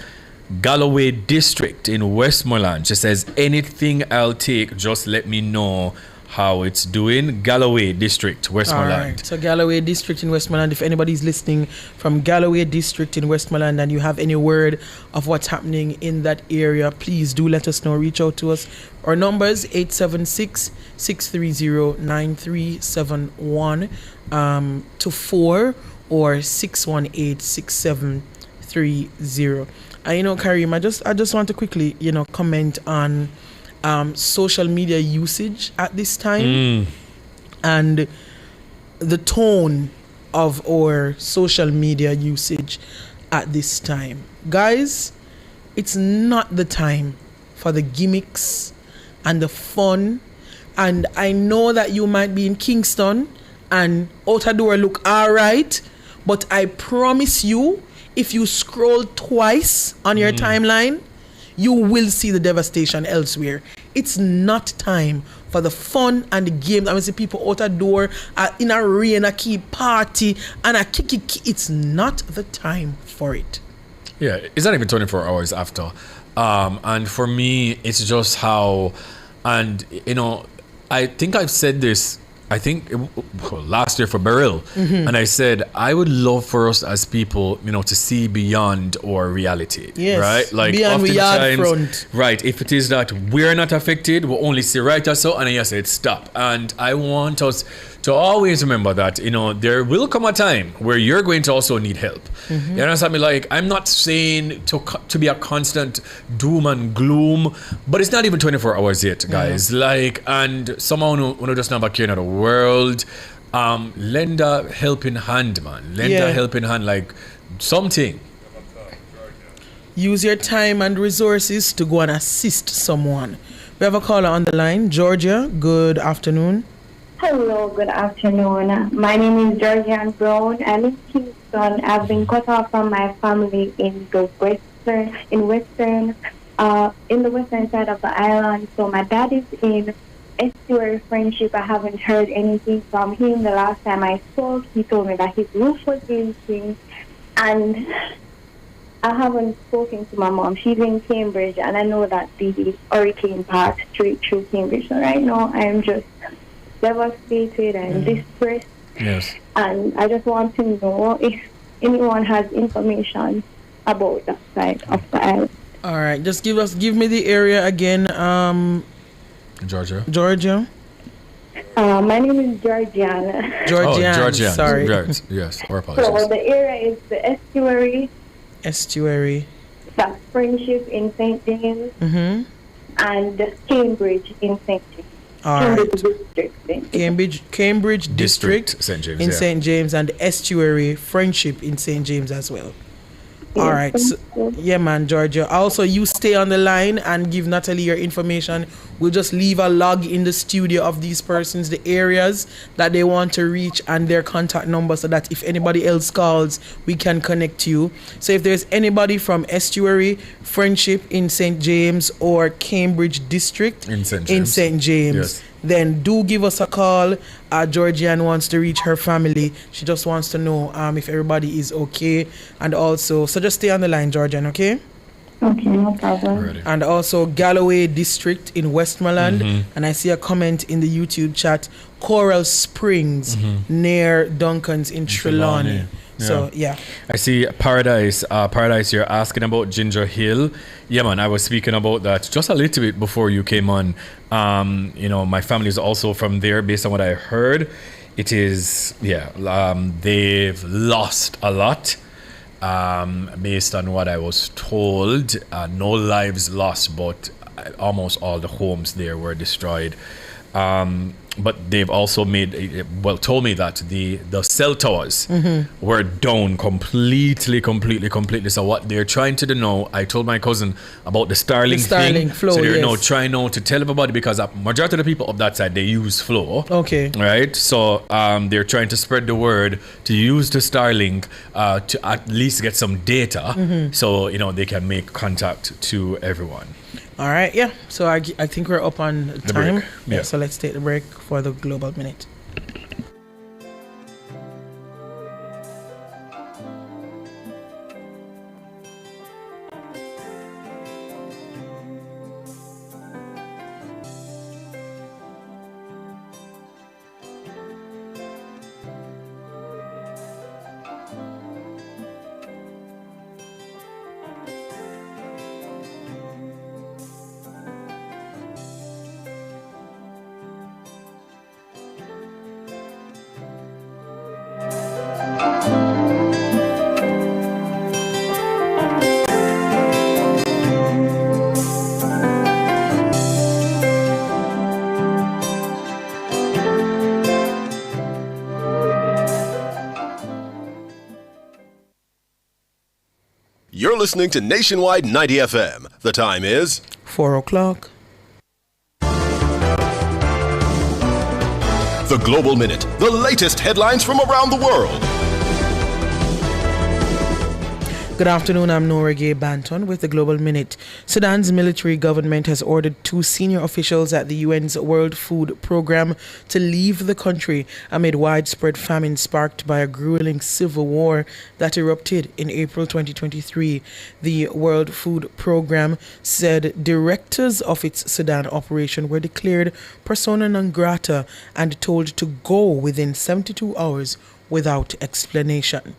Galloway District in Westmoreland. She says, anything I'll take, just let me know how it's doing. Galloway District, Westmoreland. All right. So Galloway District in Westmoreland, if anybody's listening from Galloway District in Westmoreland and you have any word of what's happening in that area, please do let us know. Reach out to us. Our numbers 876-630-9371 to 4 or 618-6730. Kareem, I just want to quickly, comment on social media usage at this time and the tone of our social media usage at this time. Guys, it's not the time for the gimmicks and the fun. And I know that you might be in Kingston and outer door look all right, but I promise you, if you scroll twice on your timeline, you will see the devastation elsewhere. It's not time for the fun and the games. I see people out the door in a rain, a key party, and a kiki. It's not the time for it. Yeah, it's not even 24 hours after. And for me, it's just how, and I think I've said this, last year for Beryl, and I said I would love for us as people, to see beyond our reality, right? Like beyond oftentimes, right? If it is that we're not affected, we only see right or so, and I said stop. And I want us to always remember that there will come a time where you're going to also need help. You understand me? Like, I'm not saying to be a constant doom and gloom, but it's not even 24 hours yet, guys. Like, and someone who just not care in the world, lend a helping hand, man. Lend a helping hand, like something. Use your time and resources to go and assist someone. We have a caller on the line. Georgia, good afternoon. Hello, good afternoon. My name is Georgian Brown. I'm in Kingston. I've been cut off from my family in the western side of the island. So my dad is in Estuary Friendship. I haven't heard anything from him. The last time I spoke, he told me that his roof was leaking, and I haven't spoken to my mom. She's in Cambridge, and I know that the hurricane passed straight through Cambridge. So right now, I'm just devastated and distressed. Yes. And I just want to know if anyone has information about that side of the island. All right, just give me the area again. Georgia. My name is Georgian. Georgian. Sorry. Right. Yes. Our apologies. So the area is the Estuary. That's Friendship in St. James. And Cambridge in St. James. Cambridge District St. James, in St. James, and Estuary Friendship in St. James as well. All right. So, yeah, man, Georgia. Also, you stay on the line and give Natalie your information. We'll just leave a log in the studio of these persons, the areas that they want to reach, and their contact number, so that if anybody else calls, we can connect you. So if there's anybody from Estuary Friendship in St. James or Cambridge District in St. James, then do give us a call. Georgian wants to reach her family. She just wants to know if everybody is okay. And also, so just stay on the line, Georgian, okay? Okay, no problem. Already. And also Galloway District in Westmoreland. And I see a comment in the YouTube chat, Coral Springs near Duncan's in Trelawney. So, yeah. I see Paradise. Paradise, you're asking about Ginger Hill. Yeah, man, I was speaking about that just a little bit before you came on. My family is also from there, based on what I heard. It is, they've lost a lot. Based on what I was told. No lives lost, but almost all the homes there were destroyed. But they've also told me that the cell towers were down completely. So what they're trying to do now, I told my cousin about the Starlink thing. Flow, so they're now trying now to tell everybody, because a majority of the people up that side, they use Flow. Okay. Right? So they're trying to spread the word to use the Starlink to at least get some data so, they can make contact to everyone. All right, yeah. So I think we're up on time. Break. Yeah. So let's take the break for the Global Minute. You're listening to Nationwide 90 FM. The time is 4 o'clock. The Global Minute, the latest headlines from around the world. Good afternoon, I'm Nora Gay Banton with the Global Minute. Sudan's military government has ordered 2 senior officials at the UN's World Food Programme to leave the country amid widespread famine sparked by a grueling civil war that erupted in April 2023. The World Food Programme said directors of its Sudan operation were declared persona non grata and told to go within 72 hours without explanation.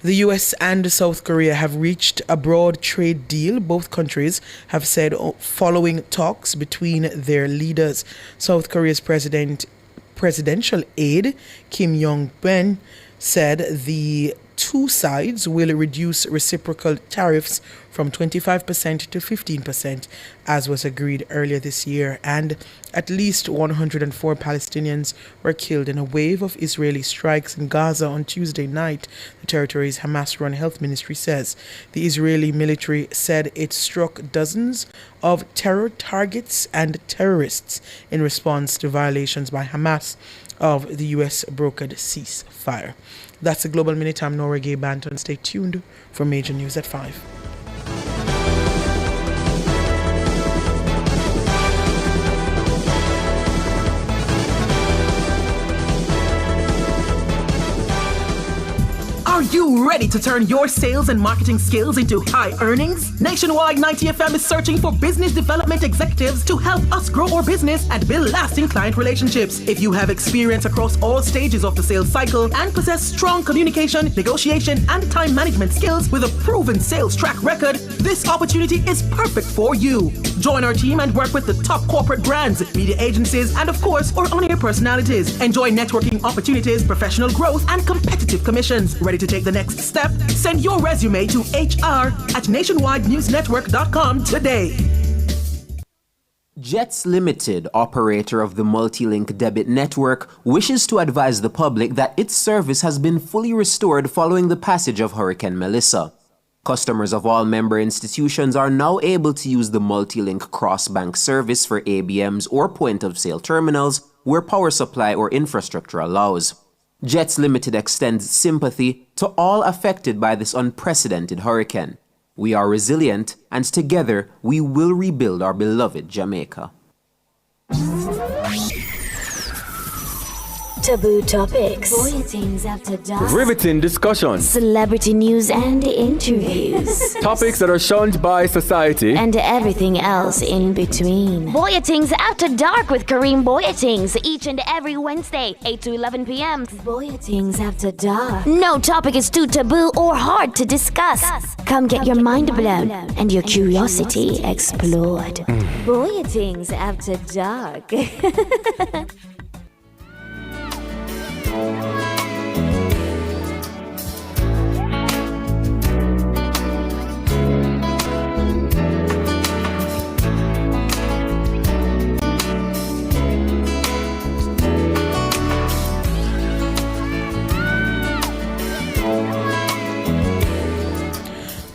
The US and South Korea have reached a broad trade deal, both countries have said, following talks between their leaders. South Korea's presidential aide, Kim Yong-ben, said the two sides will reduce reciprocal tariffs from 25% to 15%, as was agreed earlier this year. And at least 104 Palestinians were killed in a wave of Israeli strikes in Gaza on Tuesday night, the territory's Hamas-run health ministry says. The Israeli military said it struck dozens of terror targets and terrorists in response to violations by Hamas of the U.S. brokered ceasefire. That's the Global Minute. I'm Nora Gay Banton. Stay tuned for major news at 5. Are you ready to turn your sales and marketing skills into high earnings? Nationwide 90 FM is searching for business development executives to help us grow our business and build lasting client relationships. If you have experience across all stages of the sales cycle and possess strong communication, negotiation, and time management skills with a proven sales track record, this opportunity is perfect for you. Join our team and work with the top corporate brands, media agencies, and of course, our on-air personalities. Enjoy networking opportunities, professional growth, and competitive commissions. Ready to take the next step? Send your resume to hr@nationwidenewsnetwork.com today. Jets Limited, operator of the Multilink debit network, wishes to advise the public that its service has been fully restored following the passage of Hurricane Melissa. Customers of all member institutions are now able to use the Multilink cross-bank service for ABMs or point-of-sale terminals where power supply or infrastructure allows. Jets Limited extends sympathy to all affected by this unprecedented hurricane. We are resilient, and together we will rebuild our beloved Jamaica. Taboo topics, bulletins after dark, riveting discussions, celebrity news and interviews, topics that are shunned by society, and everything else in between. Bulletins After Dark with Kareem Bulletins, each and every Wednesday, 8 to 11 p.m. Bulletins After Dark. No topic is too taboo or hard to discuss. Come get your mind blown and your curiosity explored. Bulletins After Dark.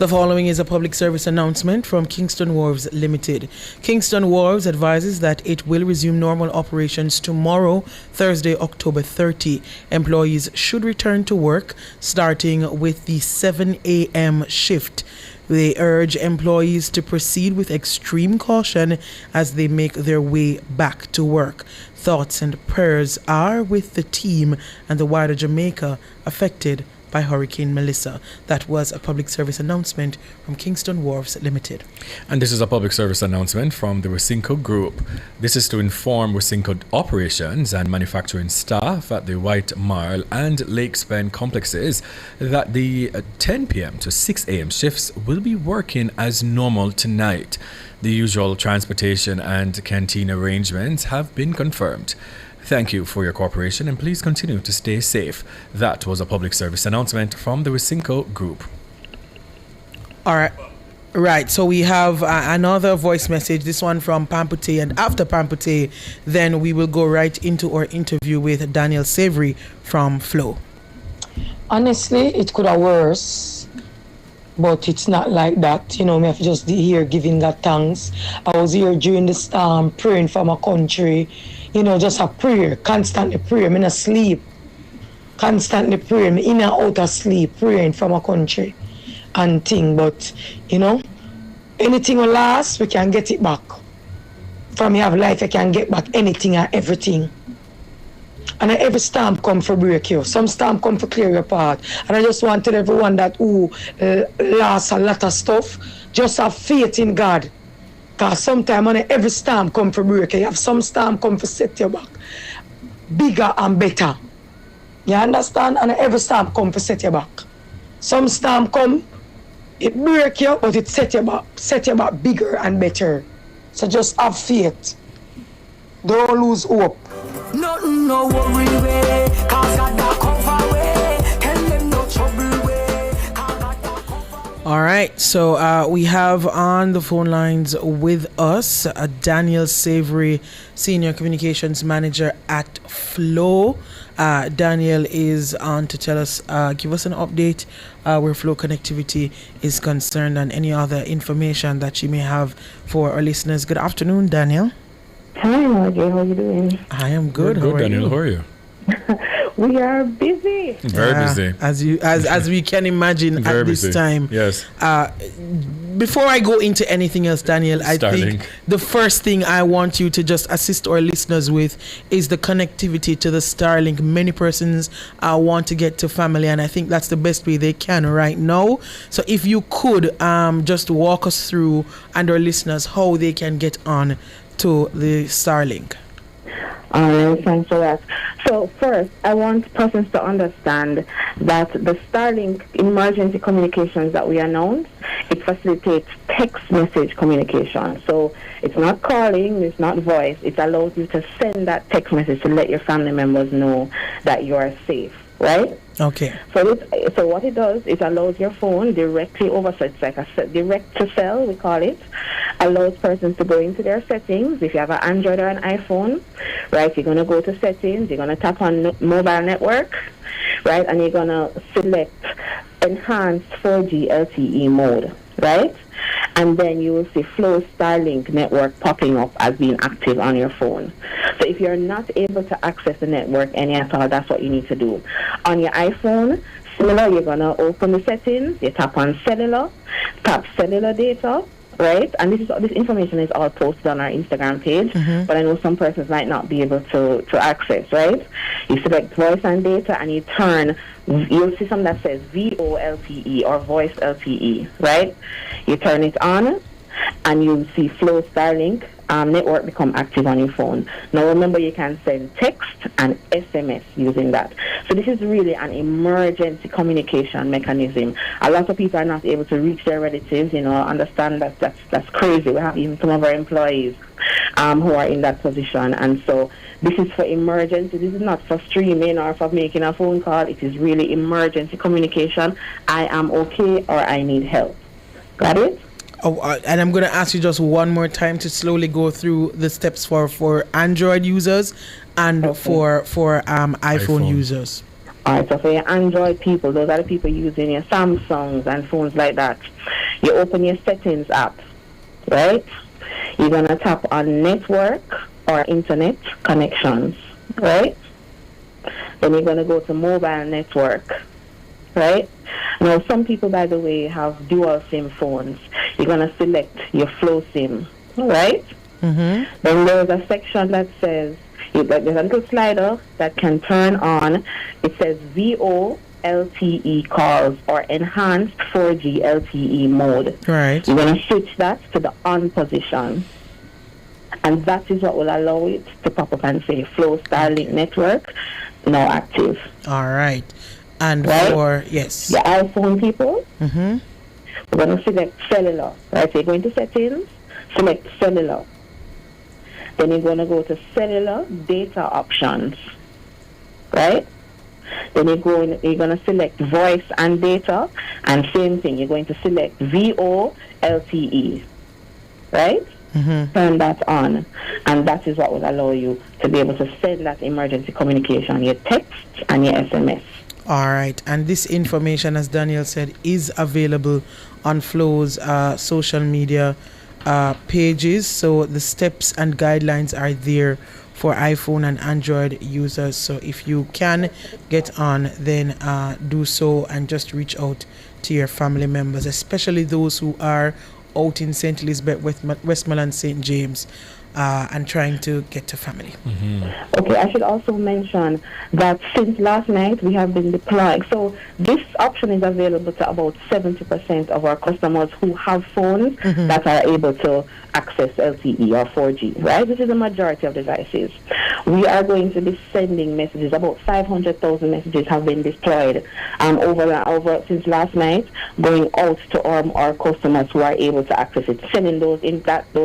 The following is a public service announcement from Kingston Wharves Limited. Kingston Wharves advises that it will resume normal operations tomorrow, Thursday, October 30. Employees should return to work starting with the 7 a.m. shift. They urge employees to proceed with extreme caution as they make their way back to work. Thoughts and prayers are with the team and the wider Jamaica affected by Hurricane Melissa. That was a public service announcement from Kingston Wharves Limited. And this is a public service announcement from the Wysinco Group. This is to inform Wysinco operations and manufacturing staff at the White Marl and Lake Spen complexes that the 10 p.m. to 6 a.m. shifts will be working as normal tonight. The usual transportation and canteen arrangements have been confirmed. Thank you for your cooperation and please continue to stay safe. That was a public service announcement from the Wysinco Group. All right. Right, so we have another voice message, this one from Pampute, and after Pampute, then we will go right into our interview with Daniel Savory from Flow. Honestly, it could have worse, but it's not like that. You know, me have just here giving God thanks. I was here during the storm, praying for my country. You know, just a prayer, constantly prayer. Me not sleep, constantly prayer. Me in and out of sleep, praying for my country and thing. But, you know, anything will last, we can get it back. From you have life, you can get back anything and everything. And every storm come for break you. Some storm come for clear your path. And I just want to tell everyone that who lost a lot of stuff, just have faith in God. Because sometimes when every storm come for break you have some storm come for set you back bigger and better. You understand? And every storm come for set you back. Some storm come, it break you, but it set you back bigger and better. So just have faith. Don't lose hope. Nothing no worry way, cause God da cover way. Tell them no trouble way. All right, so we have on the phone lines with us Daniel Savory, Senior Communications Manager at Flow. Daniel is on to tell us, give us an update where Flow connectivity is concerned and any other information that you may have for our listeners. Good afternoon, Daniel. Hi, Roger. How are you doing? I am good. Good, Daniel. How are you? We are busy. Very busy. As we can imagine Very at this busy. time. Yes. Before I go into anything else, Daniel, I Starlink. think the first thing I want you to just assist our listeners with is the connectivity to the Starlink. Many persons want to get to family, and I think that's the best way they can right now. So if you could just walk us through and our listeners how they can get on to the Starlink. All right, thanks for that. So first, I want persons to understand that the Starlink emergency communications that we announced, it facilitates text message communication. So it's not calling, it's not voice. It allows you to send that text message to let your family members know that you are safe, right? Okay. So what it does, it allows your phone directly over, so it's like a direct to cell, we call it, allows persons to go into their settings. If you have an Android or an iPhone, right, you're going to go to settings, you're going to tap on mobile network, right, and you're going to select enhanced 4G LTE mode, right? And then you will see Flow Starlink network popping up as being active on your phone. So if you're not able to access the network any at all, that's what you need to do. On your iPhone, similar, you're going to open the settings, you tap on cellular, tap cellular data, right? And this information is all posted on our Instagram page, but I know some persons might not be able to access, right? You select voice and data and you turn, you'll see something that says VoLTE or voice LTE, right? You turn it on and you'll see Flow Starlink network become active on your phone. Now remember, you can send text and SMS using that. So this is really an emergency communication mechanism. A lot of people are not able to reach their relatives, you know, understand that that's crazy. We have even some of our employees who are in that position, and so this is for emergency. This is not for streaming or for making a phone call. It is really emergency communication. I am okay or I need help. Got it? Oh, and I'm going to ask you just one more time to slowly go through the steps for Android users and for iPhone users. Alright, so for your Android people, those are the people using your Samsungs and phones like that. You open your settings app, right? You're going to tap on network or internet connections, right? Then you're going to go to mobile network, right? Now, some people, by the way, have dual SIM phones. You're going to select your Flow SIM, right? Then there's a section that says, there's a little slider that can turn on. It says VO LTE calls or enhanced 4G LTE mode. Right. You're going to switch that to the on position. And that is what will allow it to pop up and say Flow Starlink network now active. All right. And for, yes. The iPhone people, we're going to select cellular. Right, so you're going to settings, select cellular. Then you're going to go to cellular data options, right? Then you're going to select voice and data, and same thing, you're going to select VO LTE, right? Turn that on, and that is what will allow you to be able to send that emergency communication, your text and your SMS. All right, and this information, as Daniel said, is available on Flow's social media pages. So the steps and guidelines are there for iPhone and Android users. So if you can get on, then do so and just reach out to your family members, especially those who are out in St. Elizabeth, Westmoreland, St. James, and trying to get to family. Okay, I should also mention that since last night we have been deploying. So this option is available to about 70% of our customers who have phones that are able to access LTE or 4G, right? This is the majority of devices. We are going to be sending messages. About 500,000 messages have been deployed over since last night, going out to our customers who are able to access it, sending those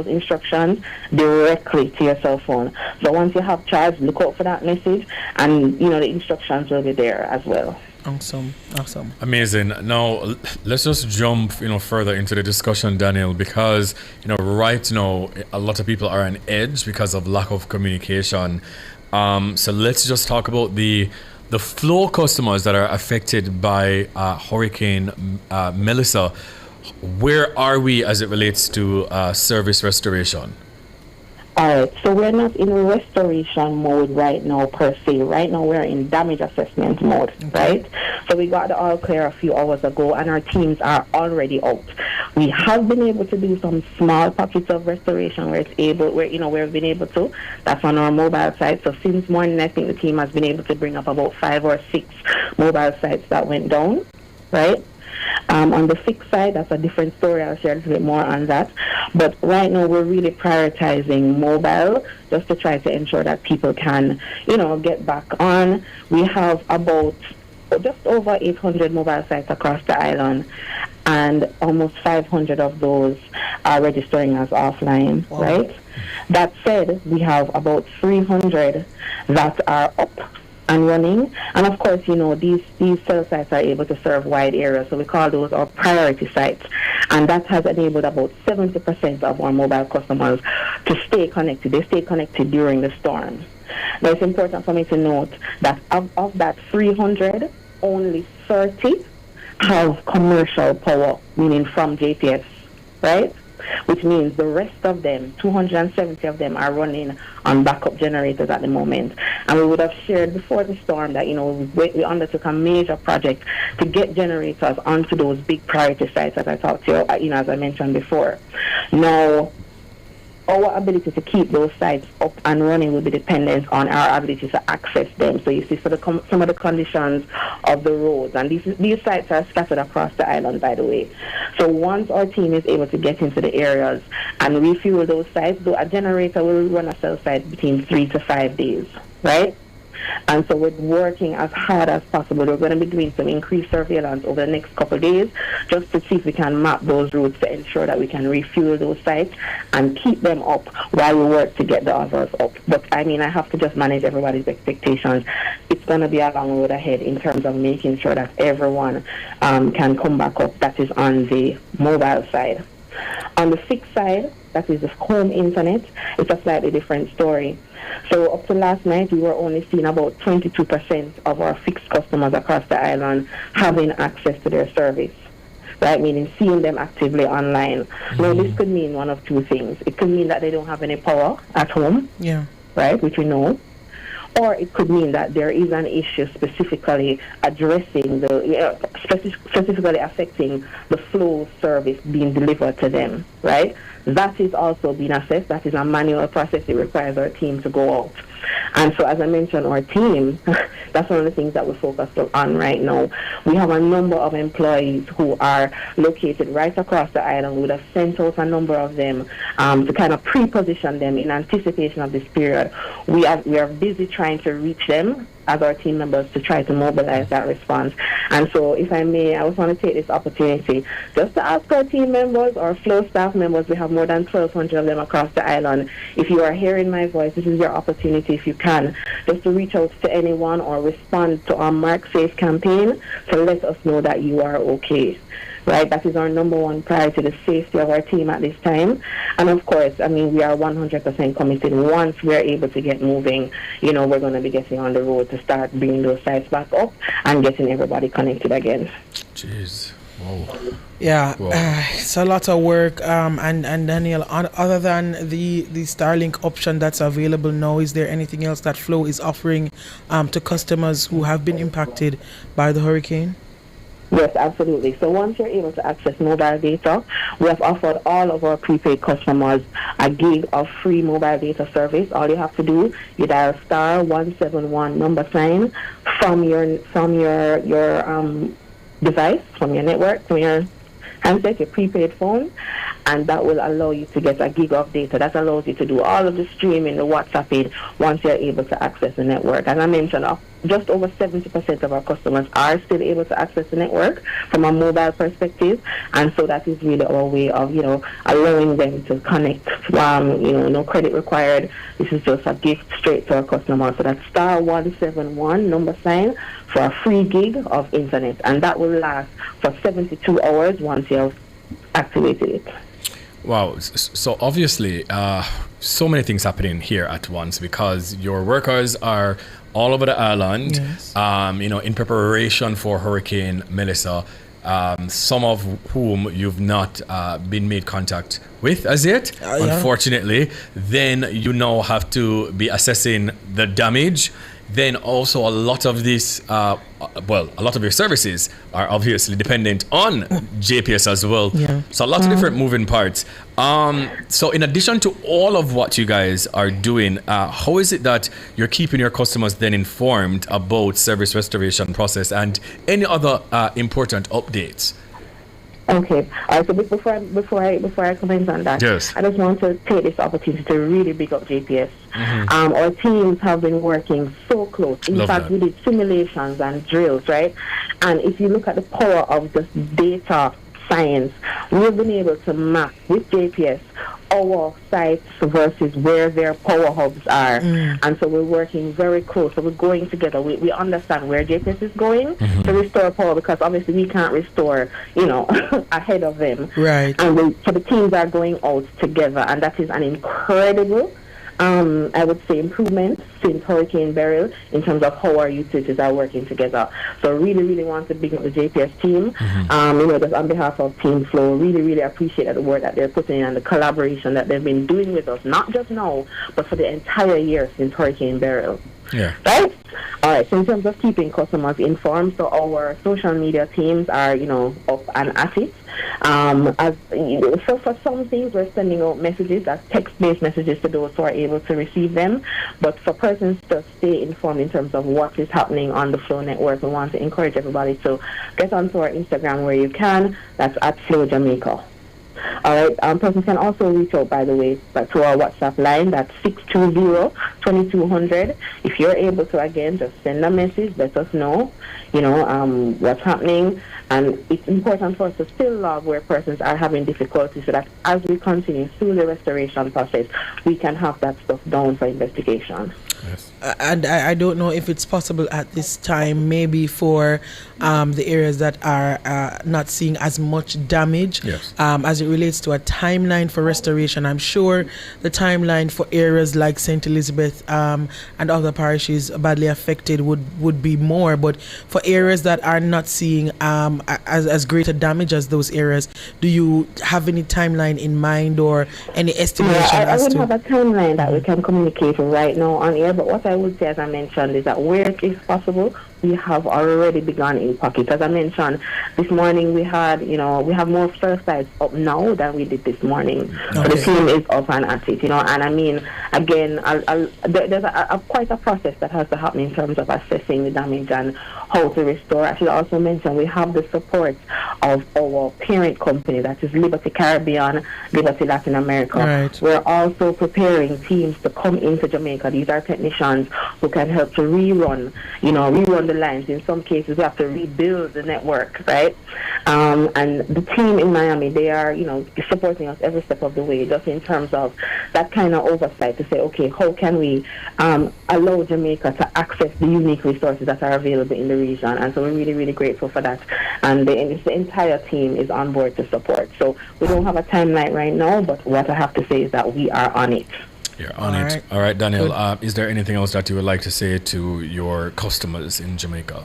instructions directly to your cell phone. So once you have charge, look out for that message, and the instructions will be there as well. Awesome. Amazing. Now let's just jump further into the discussion, Daniel, because right now a lot of people are on edge because of lack of communication. So let's just talk about the Flow customers that are affected by Hurricane Melissa. Where are we as it relates to service restoration? All right, so we're not in restoration mode right now per se. Right now we're in damage assessment mode, right? So we got the all clear a few hours ago, and our teams are already out. We have been able to do some small pockets of restoration where we've been able to. That's on our mobile site. So since morning, I think the team has been able to bring up about 5 or 6 mobile sites that went down, right? On the fixed side, that's a different story. I'll share a little bit more on that. But right now, we're really prioritizing mobile just to try to ensure that people can, get back on. We have about just over 800 mobile sites across the island, and almost 500 of those are registering as offline, right? That said, we have about 300 that are up and running, and of course, these cell sites are able to serve wide areas, so we call those our priority sites, and that has enabled about 70% of our mobile customers to stay connected. They stay connected during the storm. Now, it's important for me to note that of that 300, only 30 have commercial power, meaning from JPS, right? Which means the rest of them, 270 of them, are running on backup generators at the moment. And we would have shared before the storm that, we undertook a major project to get generators onto those big priority sites that I talked to you, as I mentioned before. Now, our ability to keep those sites up and running will be dependent on our ability to access them. So you see, some of the conditions of the roads, and these sites are scattered across the island, by the way. So once our team is able to get into the areas and refuel those sites, a generator will run a cell site between 3 to 5 days, right? And so we're working as hard as possible. We're going to be doing some increased surveillance over the next couple of days just to see if we can map those routes to ensure that we can refuel those sites and keep them up while we work to get the others up. But I have to just manage everybody's expectations. It's going to be a long road ahead in terms of making sure that everyone can come back up. That is on the mobile side. On the fixed side, that is the home internet, it's a slightly different story. So up to last night, we were only seeing about 22% of our fixed customers across the island having access to their service. Right, meaning seeing them actively online. Now, this could mean one of two things. It could mean that they don't have any power at home, right, which we know. Or it could mean that there is an issue specifically addressing specifically affecting the flow service being delivered to them, right? That is also being assessed. That is a manual process. It requires our team to go out. And so, as I mentioned, our team, that's one of the things that we're focused on right now. We have a number of employees who are located right across the island. We would have sent out a number of them to kind of pre-position them in anticipation of this period. We are busy trying to reach them as our team members to try to mobilize that response. And so, if I may, I just want to take this opportunity just to ask our team members, our flow staff members, we have more than 1,200 of them across the island. If you are hearing my voice, this is your opportunity, if you can, just to reach out to anyone or respond to our Mark Safe campaign to let us know that you are okay. Right, that is our number one priority, the safety of our team at this time. And of course, I mean, we are 100% committed. Once we are able to get moving, you know, we're going to be getting on the road to start bringing those sites back up and getting everybody connected again. Jeez. Whoa. Yeah, it's a lot of work. And Daniel, other than the Starlink option that's available now, is there anything else that Flow is offering to customers who have been impacted by the hurricane? Yes, absolutely. So once you're able to access mobile data, we have offered all of our prepaid customers a gig of free mobile data service. All you have to do, you dial *171 from your device, from your network, from your handset, your prepaid phone, and that will allow you to get a gig of data. That allows you to do all of the streaming, the WhatsApping, once you're able to access the network. As I mentioned, just over 70% of our customers are still able to access the network from a mobile perspective, and so that is really our way of, you know, allowing them to connect. No credit required. This is just a gift straight to our customers. So that's *171 for a free gig of internet, and that will last for 72 hours once you have activated it. Wow. So obviously, so many things happening here at once, because your workers are all over the island, yes. In preparation for Hurricane Melissa, some of whom you've not been made contact with as yet, unfortunately. Then you now have to be assessing the damage. Then also a lot of this, a lot of your services are obviously dependent on JPS as well. Yeah. So a lot of different moving parts. So in addition to all of what you guys are doing, how is it that you're keeping your customers then informed about service restoration process and any other important updates? Okay. So before I comment on that, yes. I just want to take this opportunity to really big up JPS. Mm-hmm. Our teams have been working so close. In fact, we did simulations and drills, right? And if you look at the power of this data science, we've been able to map with JPS our sites versus where their power hubs are. And so we're working very close. So we're going together. We understand where JPS is going to restore power, because obviously we can't restore, ahead of them. Right. And so the teams are going out together, and that is an incredible I would say improvement since Hurricane Beryl in terms of how our utilities are working together. So really, really want to big up the JPS team. Just on behalf of Team Flow, really, really appreciate the work that they're putting in and the collaboration that they've been doing with us, not just now, but for the entire year since Hurricane Beryl. Yeah. Right? All right. So in terms of keeping customers informed, so our social media teams are, up and at it. So for some things, we're sending out messages as text-based messages to those who are able to receive them. But for persons to stay informed in terms of what is happening on the Flow network, we want to encourage everybody to get onto our Instagram where you can. That's at Flow Jamaica. All right. Persons can also reach out, by the way, to our WhatsApp line. That's 620-2200. If you're able to, again, just send a message. Let us know, what's happening. And it's important for us to still log where persons are having difficulty, so that as we continue through the restoration process, we can have that stuff down for investigation. Yes. And I don't know if it's possible at this time, maybe for the areas that are not seeing as much damage, yes. As it relates to a timeline for restoration. I'm sure the timeline for areas like St. Elizabeth and other parishes badly affected would be more, but for areas that are not seeing as greater damage as those areas, do you have any timeline in mind or any estimation? I would have a timeline that we can communicate right now on air, but what I would say, as I mentioned, is that where it is possible, we have already begun in pockets. As I mentioned, this morning we had, we have more cell sites up now than we did this morning. Okay. So the team is up and at it, and I mean, again, there's quite a process that has to happen in terms of assessing the damage and how to restore. I should also mention we have the support of our parent company, that is Liberty Caribbean, Liberty Latin America. Right. We're also preparing teams to come into Jamaica. These are technicians who can help to rerun the lines. In some cases, we have to rebuild the network, right? And the team in Miami, they are, supporting us every step of the way, just in terms of that kind of oversight to say, okay, how can we allow Jamaica to access the unique resources that are available in the region? And so we're really, really grateful for that. And the entire team is on board to support. So we don't have a timeline right now, but what I have to say is that we are on it. You're on it. Right. All right, Daniel, is there anything else that you would like to say to your customers in Jamaica?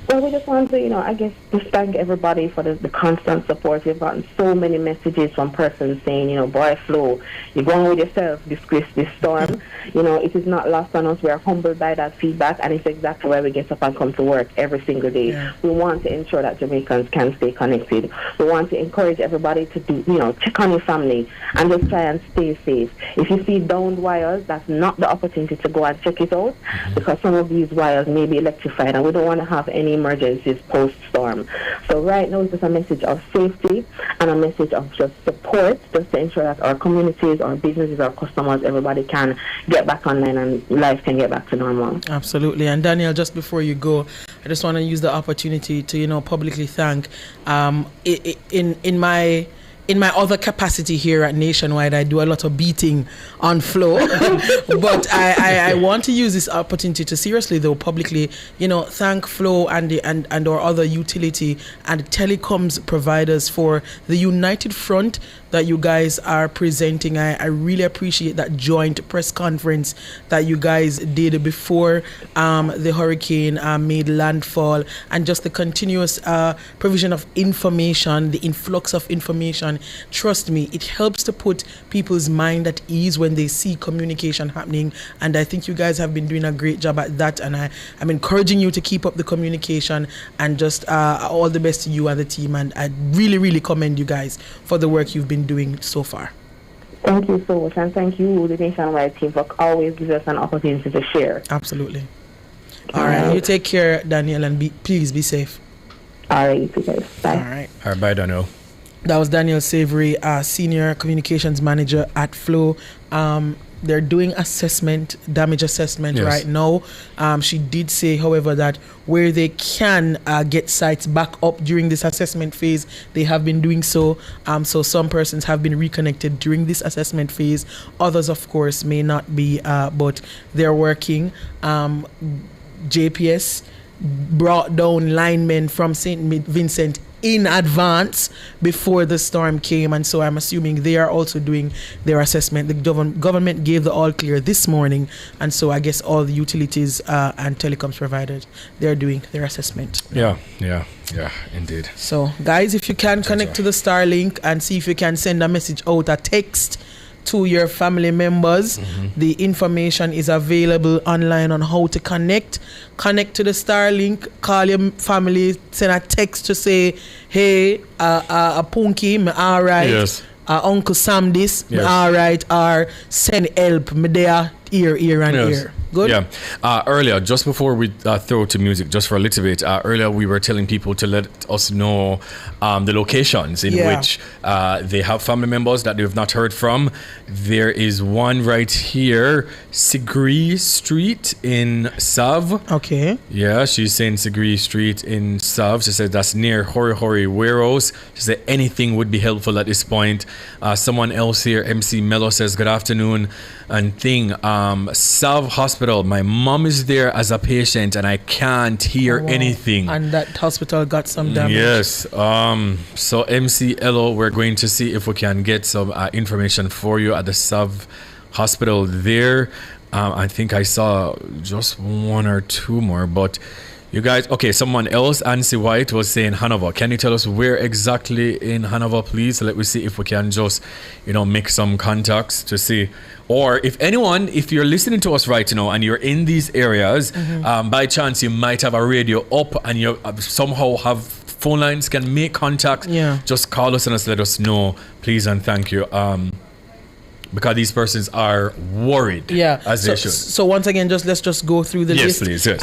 Well, we just want to, I guess, just thank everybody for the constant support. We've gotten so many messages from persons saying, boy, Flo, you're going with yourself this storm. It is not lost on us. We are humbled by that feedback, and it's exactly why we get up and come to work every single day. Yeah. We want to ensure that Jamaicans can stay connected. We want to encourage everybody to do, check on your family and just try and stay safe. If you see downed wires, that's not the opportunity to go and check it out, because some of these wires may be electrified, and we don't want to have any emergencies post-storm. So right now it's just a message of safety and a message of just support, just to ensure that our communities, our businesses, our customers, everybody can get back online and life can get back to normal. Absolutely. And Daniel, just before you go, I just want to use the opportunity to, publicly thank in my other capacity here at Nationwide, I do a lot of beating on Flo. But I want to use this opportunity to seriously, though, publicly, thank Flo and our other utility and telecoms providers for the united front that you guys are presenting. I really appreciate that joint press conference that you guys did before the hurricane made landfall, and just the continuous provision of information, the influx of information. Trust me, it helps to put people's mind at ease when they see communication happening, and I think you guys have been doing a great job at that, and I'm encouraging you to keep up the communication, and just all the best to you and the team, and I really, really commend you guys for the work you've been doing so far. Thank you so much, and thank you, the Nationwide team, for always giving us an opportunity to share. Absolutely. All right, you take care, Daniel, and please be safe. All right, you too, guys. Bye. All right, bye, Daniel. That was Daniel Savory, Senior Communications Manager at Flo. They're doing damage assessment right now. She did say, however, that where they can get sites back up during this assessment phase, they have been doing so. So some persons have been reconnected during this assessment phase. Others, of course, may not be, but they're working. JPS brought down linemen from St. Vincent in advance before the storm came, and so I'm assuming they are also doing their assessment. The government gave the all clear this morning, and so I guess all the utilities and telecoms providers, they're doing their assessment. Yeah, indeed. So guys, if you can connect to the Starlink and see if you can send a message out, a text to your family members. The information is available online on how to connect to the Starlink. Call your family, send a text to say, hey, Punky, me all right. Yes. Uncle Sam this, me all right. Or send help, me there, ear and ear. Good? Yeah. Earlier, just before we throw to music, just for a little bit, earlier we were telling people to let us know the locations in which they have family members that they've not heard from. There is one right here, Sigri Street in Sav. Okay. Yeah, she's saying Sigri Street in Sav. She said that's near Hori Warehouse. She said anything would be helpful at this point. Someone else here, MC Mello, says good afternoon and thing. Salve Hospital. My mom is there as a patient and I can't hear anything. And that hospital got some damage. Yes. So MCLO, we're going to see if we can get some information for you at the Salve Hospital there. I think I saw just one or two more, but you guys, okay, someone else, Nancy White, was saying Hanover. Can you tell us where exactly in Hanover, please? Let me see if we can just, make some contacts to see. Or if you're listening to us right now and you're in these areas, by chance you might have a radio up and you somehow have phone lines, can make contact. Yeah. Just call us and let us know, please and thank you. Because these persons are worried, as they should. So once again, let's just go through the list. Yes, please. Yes.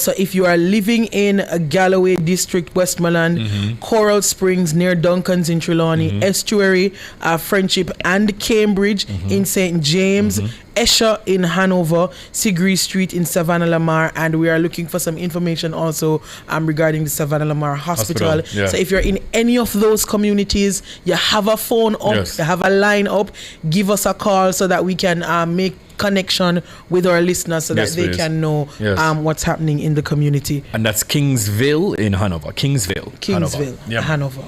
So if you are living in Galloway District, Westmoreland, Coral Springs near Duncan's in Trelawney, Estuary, Friendship and Cambridge in St. James, Esher in Hanover, Sigree Street in Savannah Lamar, and we are looking for some information also regarding the Savannah Lamar Hospital. Yeah. So if you're in any of those communities, you have a phone up, you have a line up, give us a call so that we can make connection with our listeners so that they can know what's happening in the community. And that's Kingsville in Hanover. Kingsville, Hanover.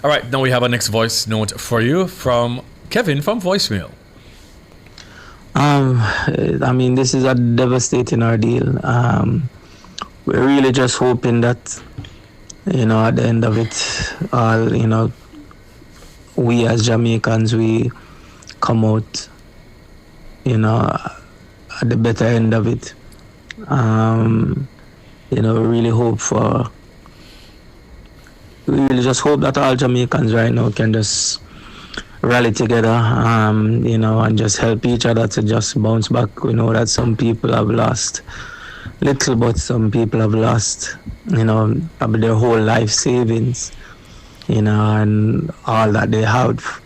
All right, now we have a next voice note for you from Kevin from voicemail. This is a devastating ordeal. We're really just hoping that, at the end of it all, we as Jamaicans, we come out, at the better end of it. We really just hope that all Jamaicans right now can just rally together, and just help each other to just bounce back. We know that some people have lost little, but some people have lost, probably their whole life savings, and all that they have.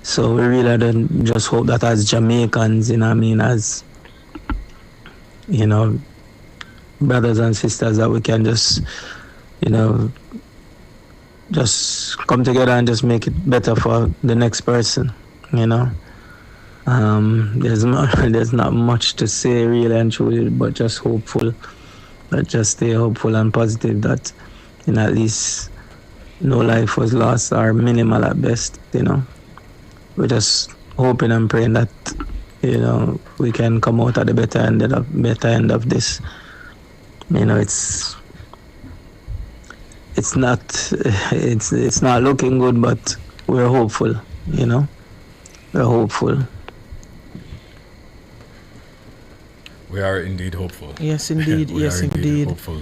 So we really don't just hope that as Jamaicans, as, brothers and sisters, that we can just, just come together and just make it better for the next person, There's not much to say really and truly, but just hopeful, but just stay hopeful and positive that, at least no life was lost or minimal at best, We're just hoping and praying that, we can come out at the better end of this. It's not looking good, but we're hopeful, We're hopeful. We are indeed hopeful. Yes, indeed. Yes, indeed. Hopeful.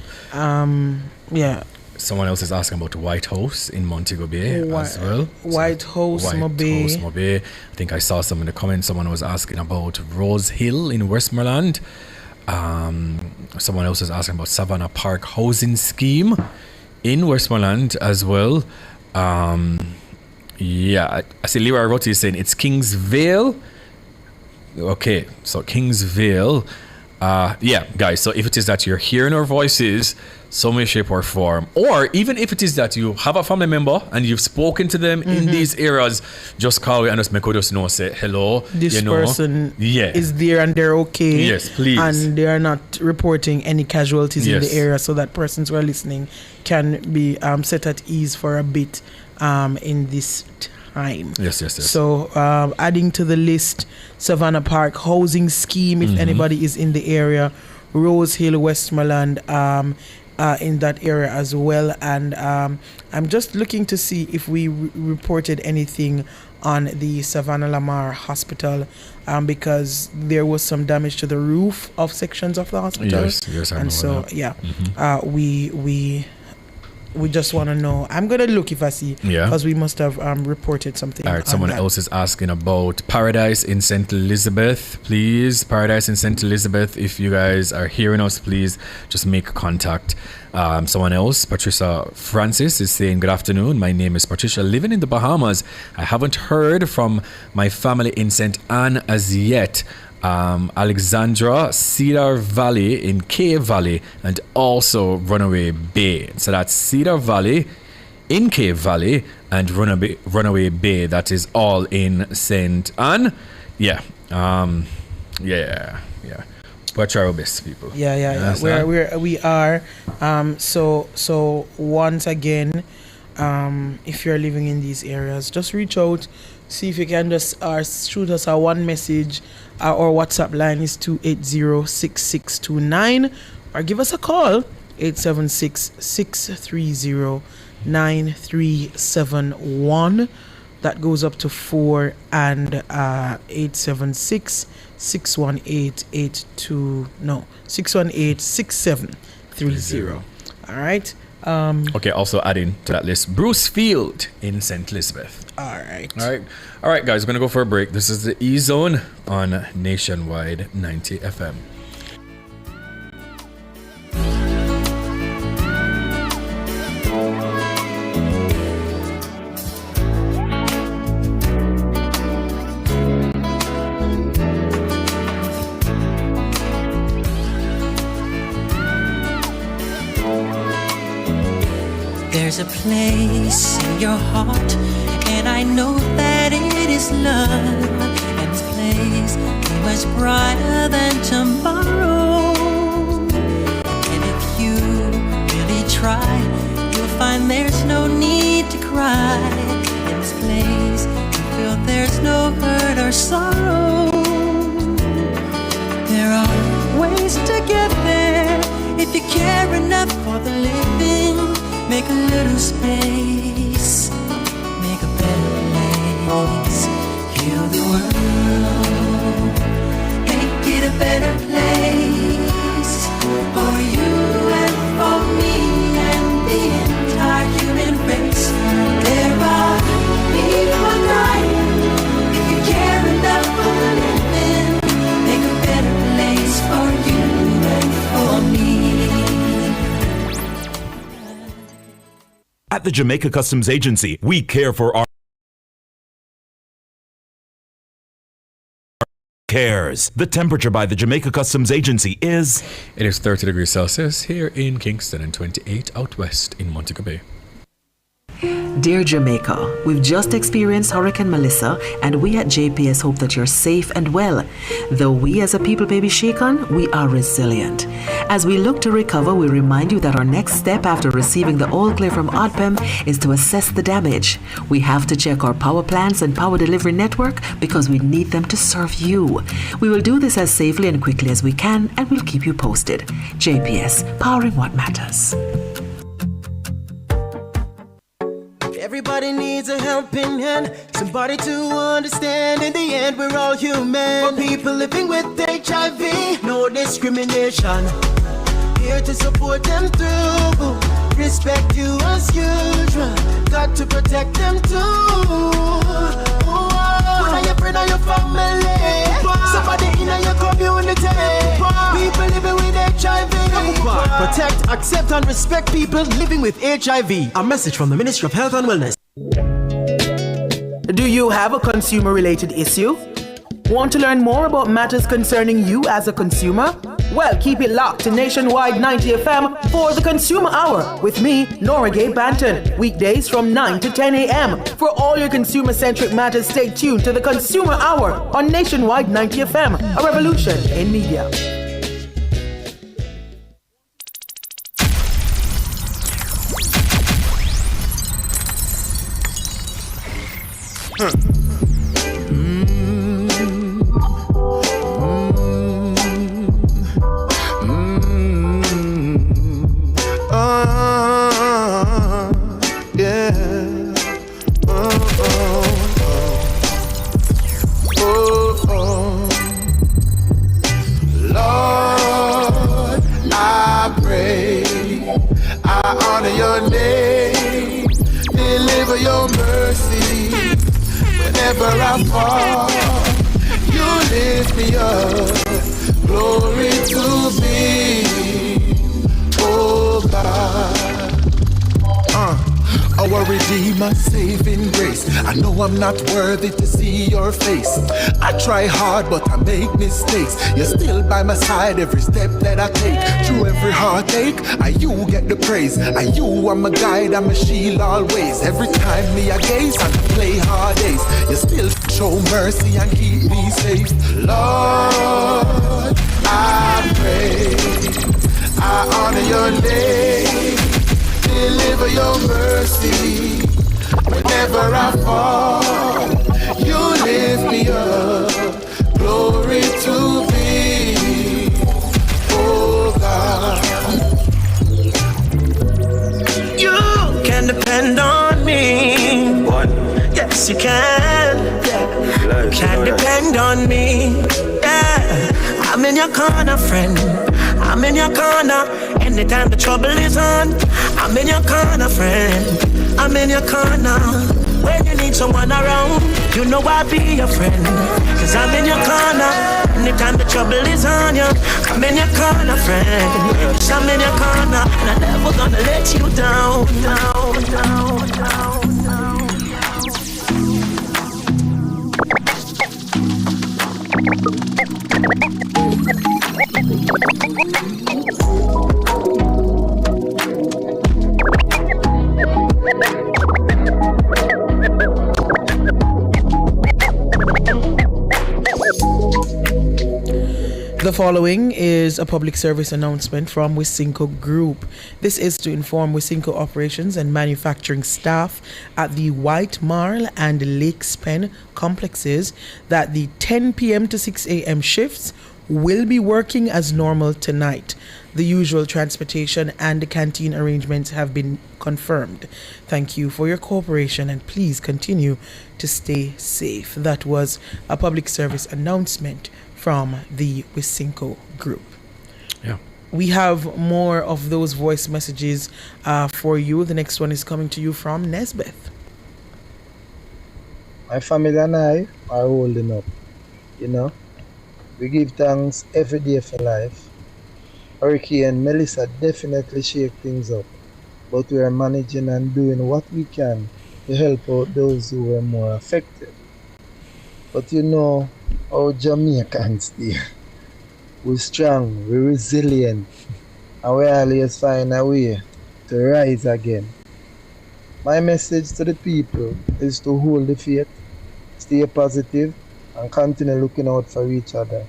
Yeah. Someone else is asking about White House in Montego Bay as well. White House, Mobay. I think I saw some in the comments. Someone was asking about Rose Hill in Westmoreland. Someone else is asking about Savannah Park housing scheme in Westmoreland as well. I see Leroy Roti is saying it's Kingsvale. Okay, so Kingsvale. Guys, so if it is that you're hearing our voices some way, shape or form, or even if it is that you have a family member and you've spoken to them in these areas, just call and just make us know, say hello, this person is there and they're okay, yes, please, and they are not reporting any casualties in the area, so that persons who are listening can be set at ease for a bit in this time. Yes. So adding to the list, Savannah Park housing scheme, if anybody is in the area, Rose Hill, Westmoreland, in that area as well. And I'm just looking to see if we reported anything on the Savannah Lamar Hospital, because there was some damage to the roof of sections of the hospital. Yes, I and know so that. we just want to know. I'm gonna look if I see, because we must have reported something. All right, someone else is asking about Paradise in St. Elizabeth, please. Paradise in St. Elizabeth, if you guys are hearing us, please just make contact. Someone else, Patricia Francis, is saying, good afternoon, my name is Patricia, living in the Bahamas. I haven't heard from my family in St. Anne as yet. Alexandra, Cedar Valley in Cave Valley, and also Runaway Bay. So that's Cedar Valley in Cave Valley and Runaway Bay. That is all in St. Anne. Yeah. But try our best, people. Yeah. We are. So once again, if you're living in these areas, just reach out. See if you can just shoot us a one message. Our WhatsApp line is 280-6629, or give us a call 876-630-9371. That goes up to 4, and 618-6730. All right. Okay, also adding to that list, Bruce Field in St. Elizabeth. All right, guys, we're going to go for a break. This is the E-Zone on Nationwide 90 FM. There's a place in your heart, and I know that it is love. And this place is much brighter than tomorrow. And if you really try, you'll find there's no need to cry. In this place, you feel there's no hurt or sorrow. There are ways to get there if you care enough for the living. Make a little space, make a better place. Heal the world, make it a better place for you and for me and the entire human race. There are people dying. If you care enough for the living, make a better place for you and for me. At the Jamaica Customs Agency, we care for our cares. The temperature by the Jamaica Customs Agency is... It is 30 degrees Celsius here in Kingston and 28 out west in Montego Bay. Dear Jamaica, we've just experienced Hurricane Melissa, and we at JPS hope that you're safe and well. Though we as a people may be shaken, we are resilient. As we look to recover, we remind you that our next step after receiving the all clear from ODPEM is to assess the damage. We have to check our power plants and power delivery network because we need them to serve you. We will do this as safely and quickly as we can, and we'll keep you posted. JPS, powering what matters. Everybody needs a helping hand, somebody to understand. In the end, we're all human. For people living with HIV, no discrimination. Here to support them through. Respect you as usual. Got to protect them too. One of your friend or your family, somebody in your community. People living with HIV. Protect, accept, and respect people living with HIV. A message from the Ministry of Health and Wellness. Do you have a consumer-related issue? Want to learn more about matters concerning you as a consumer? Well, keep it locked to Nationwide 90 FM for the Consumer Hour with me, Nora Gay Banton. Weekdays from 9 to 10 a.m. For all your consumer-centric matters, stay tuned to the Consumer Hour on Nationwide 90 FM, a revolution in media. I'm not worthy to see your face. I try hard but I make mistakes. You're still by my side every step that I take. Through every heartache, you get the praise. You are my guide, I'm a shield always. Every time me I gaze and play hard days, you still show mercy and keep me safe. Lord, mercy. Whenever I fall, you lift me up. Glory to thee, oh God. You can depend on me. What? Yes, you can. Yeah. You can depend on me. Yeah. I'm in your corner, friend. I'm in your corner. Anytime the trouble is on, I'm in your corner, friend. I'm in your corner. When you need someone around, you know I'll be your friend. Cause I'm in your corner. Anytime the trouble is on you, I'm in your corner, friend. Cause I'm in your corner. And I'm never gonna let you down, down, down, down, down. The following is a public service announcement from Wisynco Group. This is to inform Wisynco operations and manufacturing staff at the White Marl and Lakespen complexes that the 10 p.m. to 6 a.m. shifts will be working as normal tonight. The usual transportation and the canteen arrangements have been confirmed. Thank you for your cooperation and please continue to stay safe. That was a public service announcement from the Wisynco Group. Yeah. We have more of those voice messages for you. The next one is coming to you from Nesbeth. My family and I are holding up. You know, we give thanks every day for life. Hurricane Melissa definitely shake things up, but we are managing and doing what we can to help out those who were more affected. But you know, our Jamaicans there, we're strong, we're resilient, and we always find a way to rise again. My message to the people is to hold the faith, stay positive, and continue looking out for each other.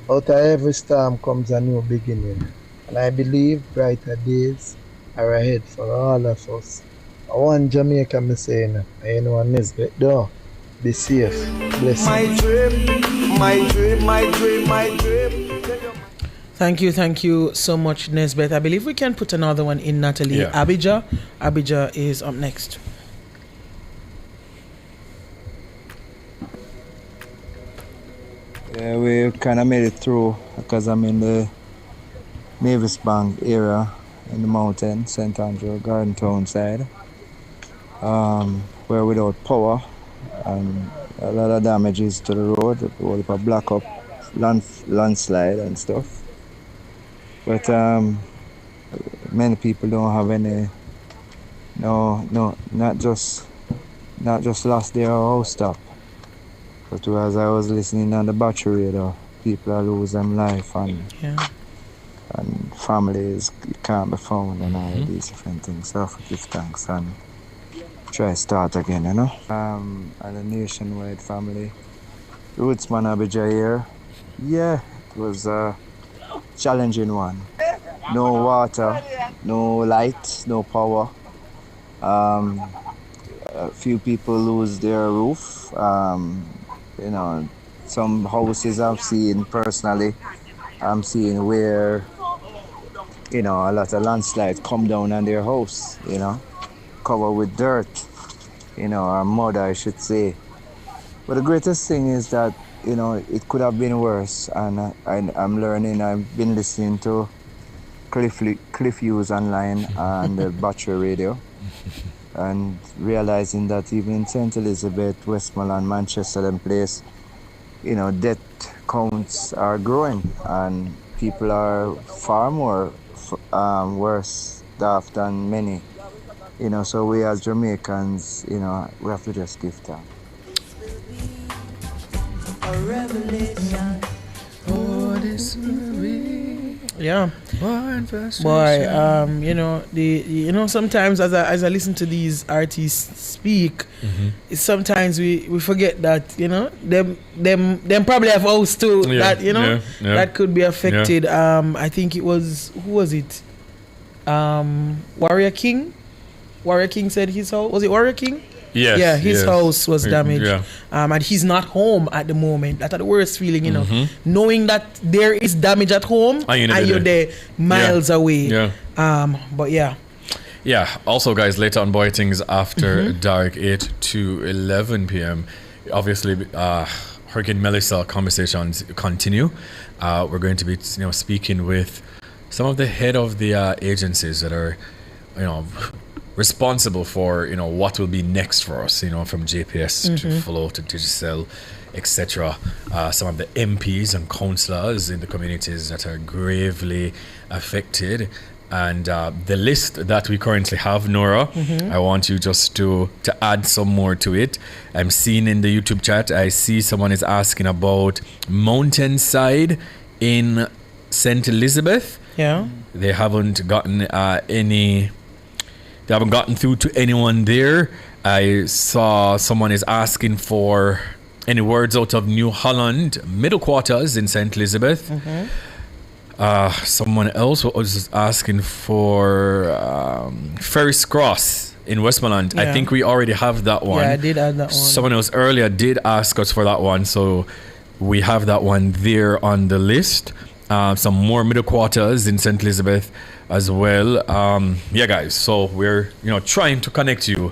Out of every storm comes a new beginning, and I believe brighter days are ahead for all of us. I want Jamaica, me saying, I know Nesbeth though. Be safe. Bless you. My dream. Thank you so much, Nesbeth. I believe we can put another one in, Natalie. Yeah. Abijah is up next. Yeah, we kind of made it through because I'm in the Mavis Bank area in the mountain, St. Andrew, Garden Town side. We're without power and a lot of damages to the road, a block up, landslide and stuff. But many people don't have any, not just lost their house top. But as I was listening on the battery radio, people are losing life and families can't be found and all these different things. So I have to give thanks and try to start again, you know. And a nationwide family. Rootsman Abijah here. Yeah, it was a challenging one. No water, no light, no power. A few people lose their roof. You know, some houses I've seen personally, I'm seeing where, you know, a lot of landslides come down on their house, you know, covered with dirt, you know, or mud, I should say. But the greatest thing is that, you know, it could have been worse, and I'm learning. I've been listening to Cliff Hughes online and the battery radio, and realizing that even in St. Elizabeth, Westmoreland, Manchester and place, you know, death counts are growing and people are far more worse off than many. You know, so we as Jamaicans, you know, we have to just give thanks. A revelation. Oh, this will be. Yeah, boy. You know, sometimes as I listen to these artists speak, sometimes we forget that, you know, them probably have house too, that, you know, that could be affected. I think it was, who was it? Warrior King. Warrior King said his house, was it Warrior King? Yes. Yeah, his house was damaged. Yeah. And he's not home at the moment. That's the worst feeling, you know. Knowing that there is damage at home and you're there miles away. Yeah. But yeah. Yeah. Also, guys, later on Boy Things after dark, 8 to 11 p.m. Obviously, Hurricane Melissa conversations continue. We're going to be, speaking with some of the head of the agencies that are, responsible for what will be next for us, from JPS to Flow to Digicel, etc. Some of the MPs and councillors in the communities that are gravely affected, and the list that we currently have, Nora, I want you just to add some more to it. I'm seeing in the YouTube chat, I see someone is asking about Mountainside in St. Elizabeth. Yeah, they haven't gotten They haven't gotten through to anyone there. I saw someone is asking for any words out of New Holland Middle Quarters in St. Elizabeth. Someone else was asking for Ferris Cross in Westmoreland. I think we already have that one. Yeah, I did add that one. Someone else earlier did ask us for that one, so we have that one there on the list. Some more Middle Quarters in St. Elizabeth as well. Yeah, guys, so we're trying to connect you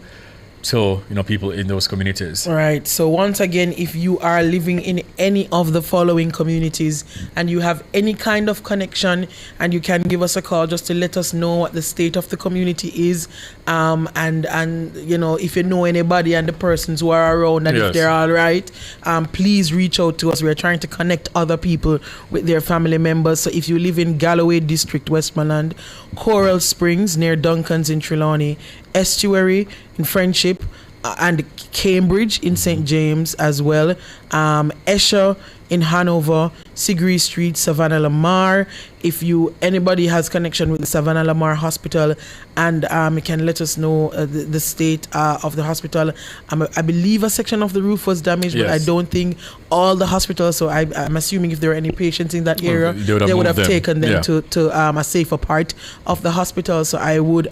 to people in those communities. Right. So once again, if you are living in any of the following communities and you have any kind of connection, and you can give us a call just to let us know what the state of the community is, and if you know anybody and the persons who are around, and if they're all right, please reach out to us. We're trying to connect other people with their family members. So if you live in Galloway District, Westmoreland, Coral Springs near Duncan's in Trelawney, Estuary in Friendship, and Cambridge in St. James as well, Esher in Hanover, Sigree Street, Savannah Lamar. If anybody has connection with the Savannah Lamar Hospital, and you can let us know the state of the hospital. I believe a section of the roof was damaged, but I don't think all the hospitals. So I'm assuming if there were any patients in that area, they would have taken them to a safer part of the hospital. So I would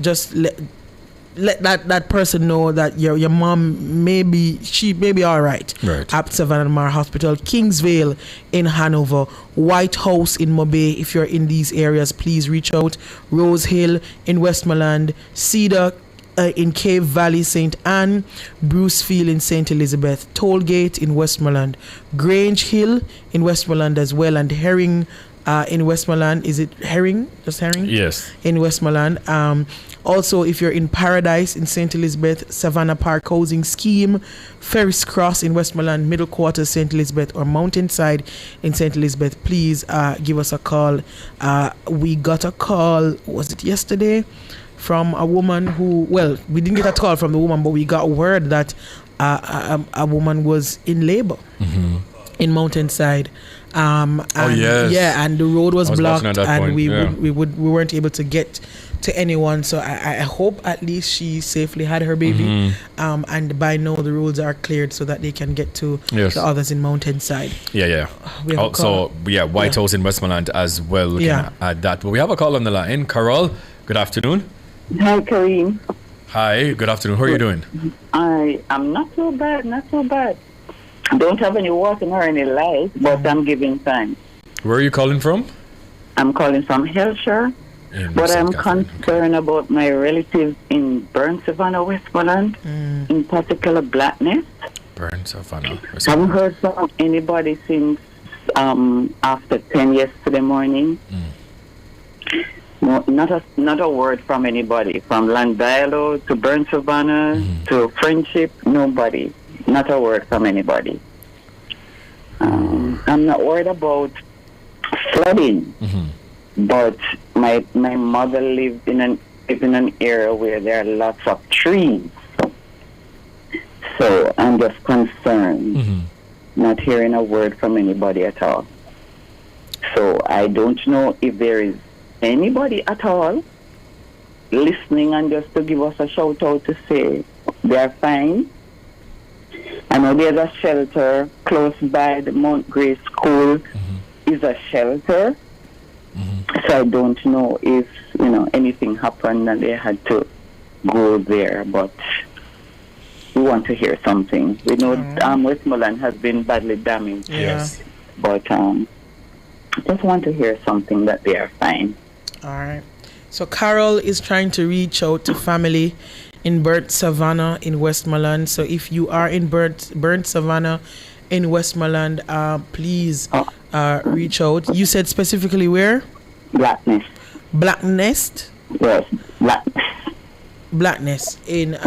just let that person know that your mom may be all right. At Savannah Lamar Hospital, Kingsvale in Hanover, White House in Mobay. If you're in these areas, please reach out. Rose Hill in Westmoreland, Cedar in Cave Valley, St. Anne, Brucefield in St. Elizabeth, Tollgate in Westmoreland, Grange Hill in Westmoreland as well, and Herring in Westmoreland. Is it Herring? Just Herring? Yes. In Westmoreland. Also, if you're in Paradise in St. Elizabeth, Savannah Park Housing Scheme, Ferris Cross in Westmoreland, Middle Quarters, St. Elizabeth, or Mountainside in St. Elizabeth, please give us a call. We got a call, was it yesterday, from a woman who, well, we didn't get a call from the woman, but we got word that a woman was in labor in Mountainside. And the road was blocked, and we weren't able to get to anyone. So I hope at least she safely had her baby, and by now the roads are cleared so that they can get to the others in Mountainside. White House in Westmoreland as well, looking at that. But we have a call on the line. Carol, good afternoon. Hi, Kareem. Hi, good afternoon. How are you doing? I'm not so bad. I don't have any work or any life, but I'm giving thanks. Where are you calling from? I'm calling from Hillshire, but I'm concerned about my relatives in Burn Savannah, Westmoreland, in particular Blackness. Burn Savannah, Westmoreland. I haven't heard from anybody since after 10 yesterday morning. No, not a word from anybody. From Landilo to Burn Savannah to Friendship, nobody. Not a word from anybody. I'm not worried about flooding, but my mother lived in an area where there are lots of trees. So I'm just concerned, not hearing a word from anybody at all. So I don't know if there is anybody at all listening and just to give us a shout out to say they're fine. I know there's a shelter close by the Mount Grace School. Is a shelter, So I don't know if, anything happened and they had to go there, but we want to hear something. We know Westmoreland has been badly damaged. Yes. But just want to hear something that they are fine. All right. So Carol is trying to reach out to family in Burnt Savannah in Westmoreland. So if you are in Burnt Savannah in Westmoreland, please reach out. You said specifically where? Blackness. Blacknest? Yes, Blackness in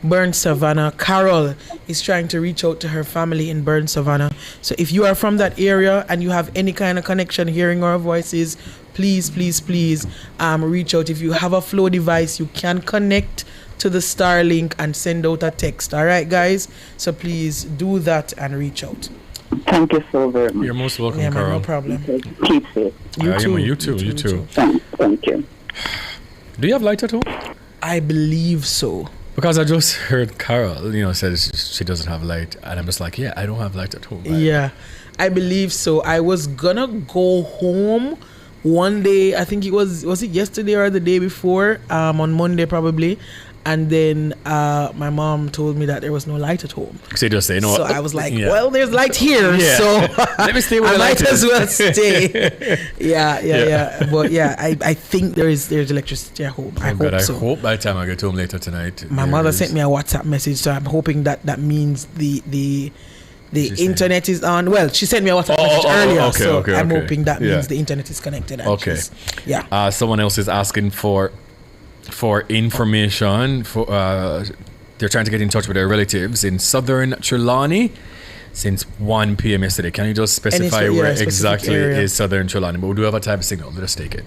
Burnt Savannah. Carol is trying to reach out to her family in Burnt Savannah. So if you are from that area and you have any kind of connection hearing our voices, please reach out. If you have a Flow device, you can connect to the Starlink and send out a text. All right, guys? So please do that and reach out. Thank you so very much. You're most welcome, Yeah, man, Carol. no problem. Keep safe. You too. You too. Thank you. Do you have light at home? I believe so. Because I just heard Carol, said she doesn't have light, and I'm just like, yeah, I don't have light at home. Yeah, I believe so. I was gonna go home one day. I think it was it yesterday or the day before? On Monday probably. And then my mom told me that there was no light at home. So you just say, no. So I was like, well, there's light here, so let me stay with I the might light as is. well stay. Yeah. But yeah, I think there's electricity at home. I hope so. I hope by the time I get home later tonight. My mother sent me a WhatsApp message, so I'm hoping that means the internet is on. Well, she sent me a WhatsApp message earlier, I'm hoping that means the internet is connected. Okay. Someone else is asking for information. They're trying to get in touch with their relatives in southern Trelawney since 1 p.m. yesterday. Can you just specify where exactly is southern Trelawney? But we do have a type of signal. Let us take it.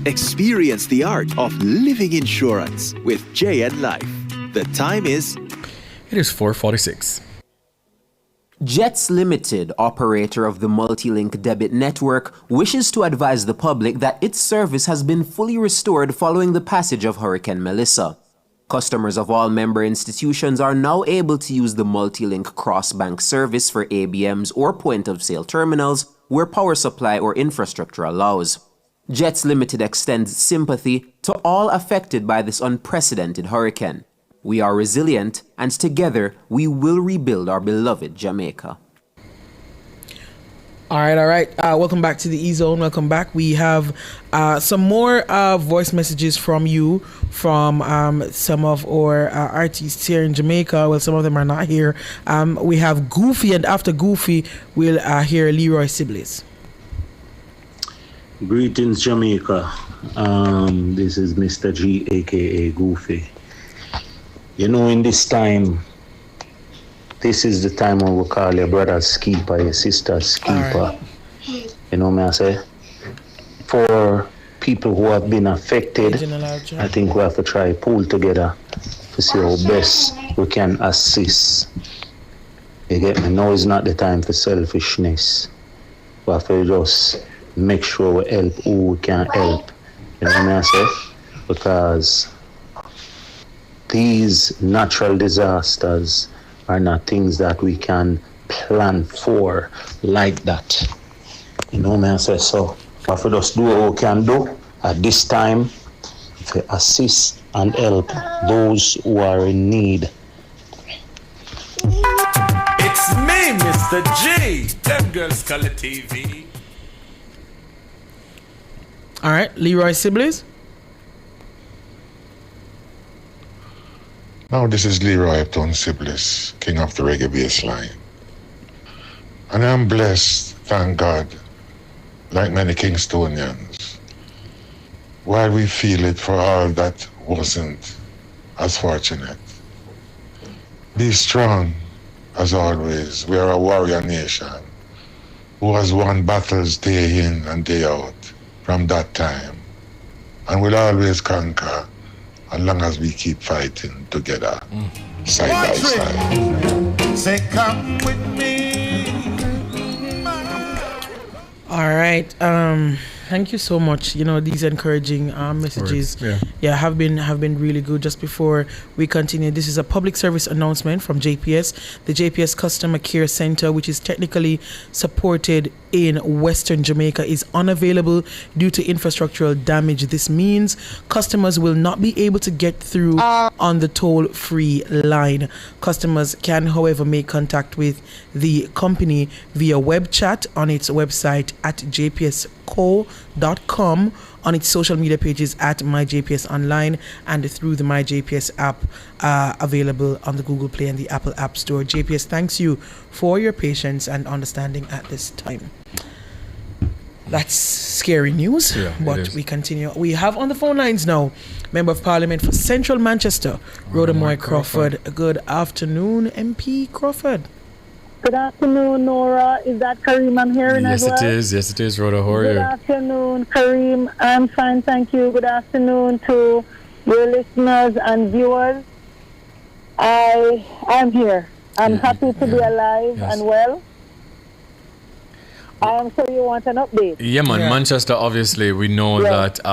Experience the art of living insurance with JN Life. The time is... It is 4:46. Jets Limited, operator of the Multilink debit network, wishes to advise the public that its service has been fully restored following the passage of Hurricane Melissa. Customers of all member institutions are now able to use the Multilink cross-bank service for ABMs or point-of-sale terminals where power supply or infrastructure allows. Jets Limited extends sympathy to all affected by this unprecedented hurricane. We are resilient, and together we will rebuild our beloved Jamaica. All right. Welcome back to the E-Zone. Welcome back. We have some more voice messages from you, from some of our artists here in Jamaica. Well, some of them are not here. We have Goofy, and after Goofy, we'll hear Leroy Sibbles. Greetings, Jamaica. This is Mr. G, aka Goofy. In this time, this is the time when we call your brother's keeper, your sister's keeper. Right. You know what I say? For people who have been affected, I think we have to try pull together to see how best we can assist. You get me? Now is not the time for selfishness. We have to just make sure we help who we can help. You know what I say? Because these natural disasters are not things that we can plan for like that. You know what I say? So if we just do what we can do at this time to assist and help those who are in need. It's me, Mr. G. Them girls call it TV. All right, Leroy Sibbles. Now this is Leroy Upton Sibbles, king of the reggae bass line. And I'm blessed, thank God, like many Kingstonians. While we feel it for all that wasn't as fortunate. Be strong, as always. We are a warrior nation who has won battles day in and day out from that time. And will always conquer as long as we keep fighting together, side by side. Say, come with me. All right. Thank you so much. These encouraging messages, have been really good. Just before we continue, this is a public service announcement from JPS. The JPS Customer Care Center, which is technically supported in Western Jamaica, is unavailable due to infrastructural damage. This means customers will not be able to get through on the toll-free line. Customers can, however, make contact with the company via web chat on its website at jpsco.com, on its social media pages at MyJPS Online, and through the MyJPS app available on the Google Play and the Apple App Store. JPS thanks you for your patience and understanding at this time. That's scary news, but we continue. We have on the phone lines now Member of Parliament for Central Manchester, Rhoda Moy Crawford. Good afternoon, MP Crawford. Good afternoon, Nora. Is that Kareem I'm hearing as well? Yes, it is, Rhoda. How are you? Good afternoon, Kareem. I'm fine, thank you. Good afternoon to your listeners and viewers. I'm here. I'm happy to be alive and well. I'm sure you want an update. Yeah, man. Manchester, obviously, we know that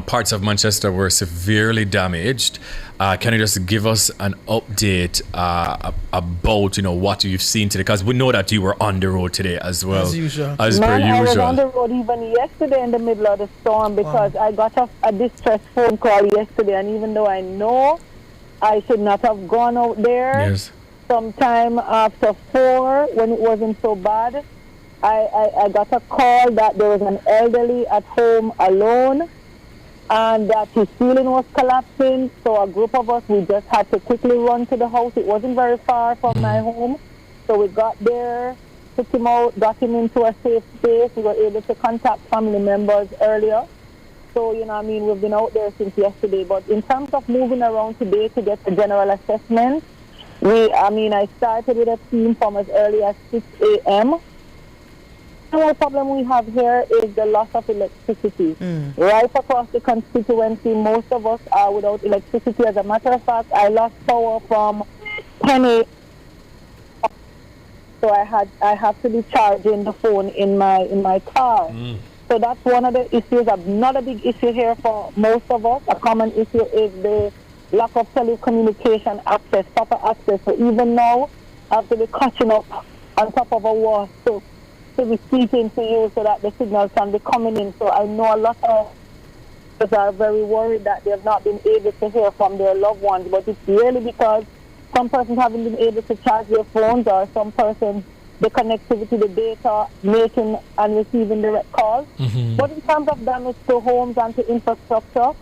parts of Manchester were severely damaged. Can you just give us an update about what you've seen today? Because we know that you were on the road today as well. As usual. I was on the road even yesterday in the middle of the storm because I got a distress phone call yesterday, and even though I know I should not have gone out there sometime after 4 when it wasn't so bad, I got a call that there was an elderly at home alone and that his ceiling was collapsing. So a group of us, we just had to quickly run to the house. It wasn't very far from my home. So we got there, took him out, got him into a safe space. We were able to contact family members earlier. So, we've been out there since yesterday. But in terms of moving around today to get the general assessment, I started with a team from as early as 6 a.m. The only problem we have here is the loss of electricity. Right across the constituency, most of us are without electricity. As a matter of fact, I lost power from 10 a.m. So I have to be charging the phone in my car. So that's one of the issues. Not a big issue here for most of us. A common issue is the lack of telecommunication access, proper access. So even now, I have to be catching up on top of a wall to be speaking to you so that the signal can be coming in. So I know a lot of us are very worried that they have not been able to hear from their loved ones. But it's really because some persons haven't been able to charge their phones, or some persons, the connectivity, the data, making and receiving direct calls. But in terms of damage to homes and to infrastructure,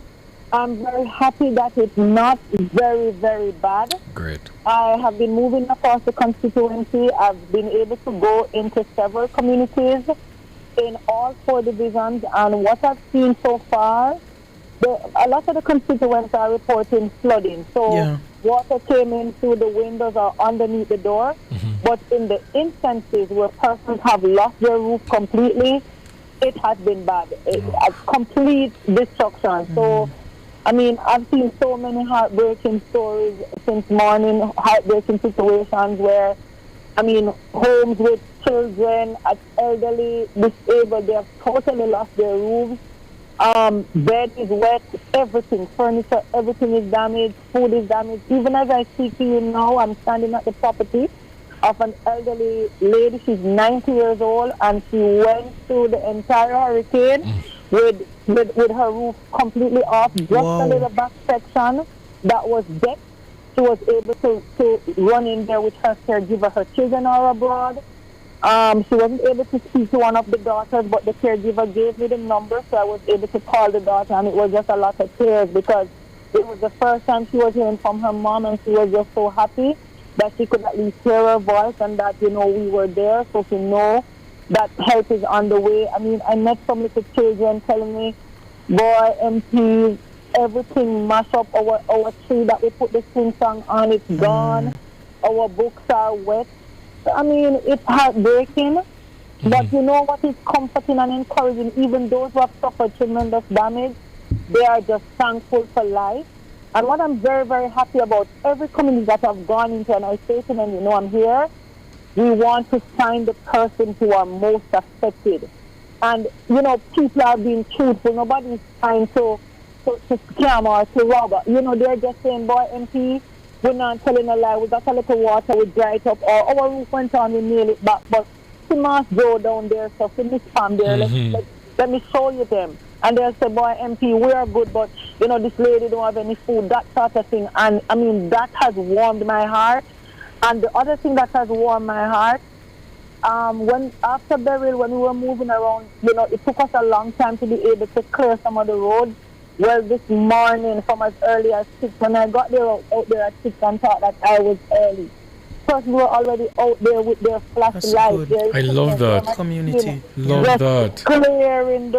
I'm very happy that it's not very, very bad. Great. I have been moving across the constituency. I've been able to go into several communities in all 4 divisions. And what I've seen so far, a lot of the constituents are reporting flooding. So water came in through the windows or underneath the door. But in the instances where persons have lost their roof completely, it has been bad. A complete destruction. So I've seen so many heartbreaking stories since morning, heartbreaking situations where, homes with children, elderly, disabled, they have totally lost their roofs. Bed is wet, everything, furniture, everything is damaged, food is damaged. Even as I speak to you now, I'm standing at the property of an elderly lady. She's 90 years old, and she went through the entire hurricane with her roof completely off, just a little back section that was decked. She was able to run in there with her caregiver. Her children are abroad. She wasn't able to speak to one of the daughters, but the caregiver gave me the number, so I was able to call the daughter, and it was just a lot of tears because it was the first time she was hearing from her mom, and she was just so happy that she could at least hear her voice and that, we were there, so she know that help is on the way. I met some little children telling me, boy, MP, everything mashed up. Our tree that we put the swing song on, it's gone. Our books are wet. It's heartbreaking. But you know what is comforting and encouraging? Even those who have suffered tremendous damage, they are just thankful for life. And what I'm very, very happy about, every community that I've gone into, and I say to them, I'm here, we want to find the persons who are most affected. And, you know, people are being truthful. Nobody's trying to scam or to rob. You know, they're just saying, boy, MP, we're not telling a lie. We got a little water, we dry it up. Or our roof went on, we nail it back. But Simas Joe down there, so for Miss Pam there, let me show you them. And they'll say, boy, MP, we are good, but, you know, this lady don't have any food, that sort of thing. And, I mean, that has warmed my heart. And the other thing that has warmed my heart, when after Beryl, when we were moving around, you know, it took us a long time to be able to clear some of the roads. Well, this morning, from as early as 6, when I got there out there at 6 and thought that I was early. First, we were already out there with their flashlights. I love that. Community. Love that. Clearing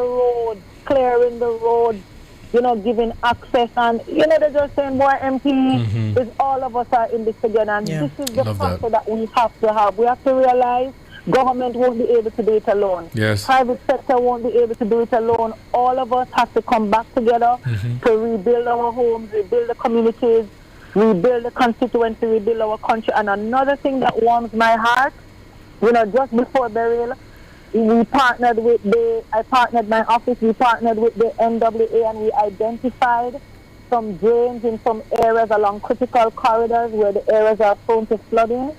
the road, you know, giving access. And, you know, they're just saying, boy, MP, is all of us are in this together. And this is the factor that we have to have. We have to realize government won't be able to do it alone. Yes. Private sector won't be able to do it alone. All of us have to come back together to rebuild our homes, rebuild the communities, rebuild the constituency, rebuild our country. And another thing that warms my heart, you know, just before burial, I partnered my office, we partnered with the NWA, and we identified some drains in some areas along critical corridors where the areas are prone to flooding.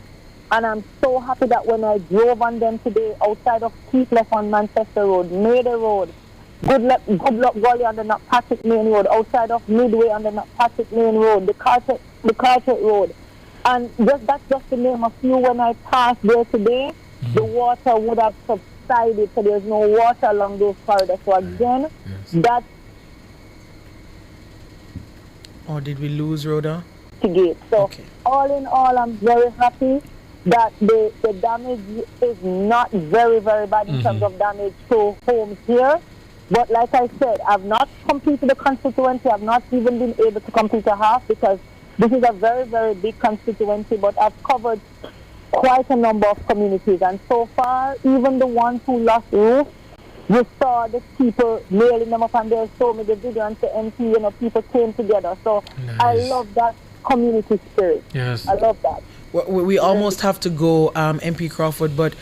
And I'm so happy that when I drove on them today outside of Keith on Manchester Road, Maida Road, Good Luck Gully on the Knockpatrick Main Road, outside of Midway on the Knockpatrick Main Road, the Carteret Road. And that's just to name a few. When I passed there today, the water would have subsided, so there's no water along those corridors. So again, that's... Or did we lose Rhoda? So all in all, I'm very happy that the damage is not very, very bad in terms of damage to homes here. But like I said, I've not completed the constituency. I've not even been able to complete a half because this is a very, very big constituency. But I've covered quite a number of communities. And so far, even the ones who lost roof, you saw the people nailing them up, and they showed me the video and the MP, you know, people came together. So I love that community spirit. Yes. I love that. We almost have to go, MP Crawford, but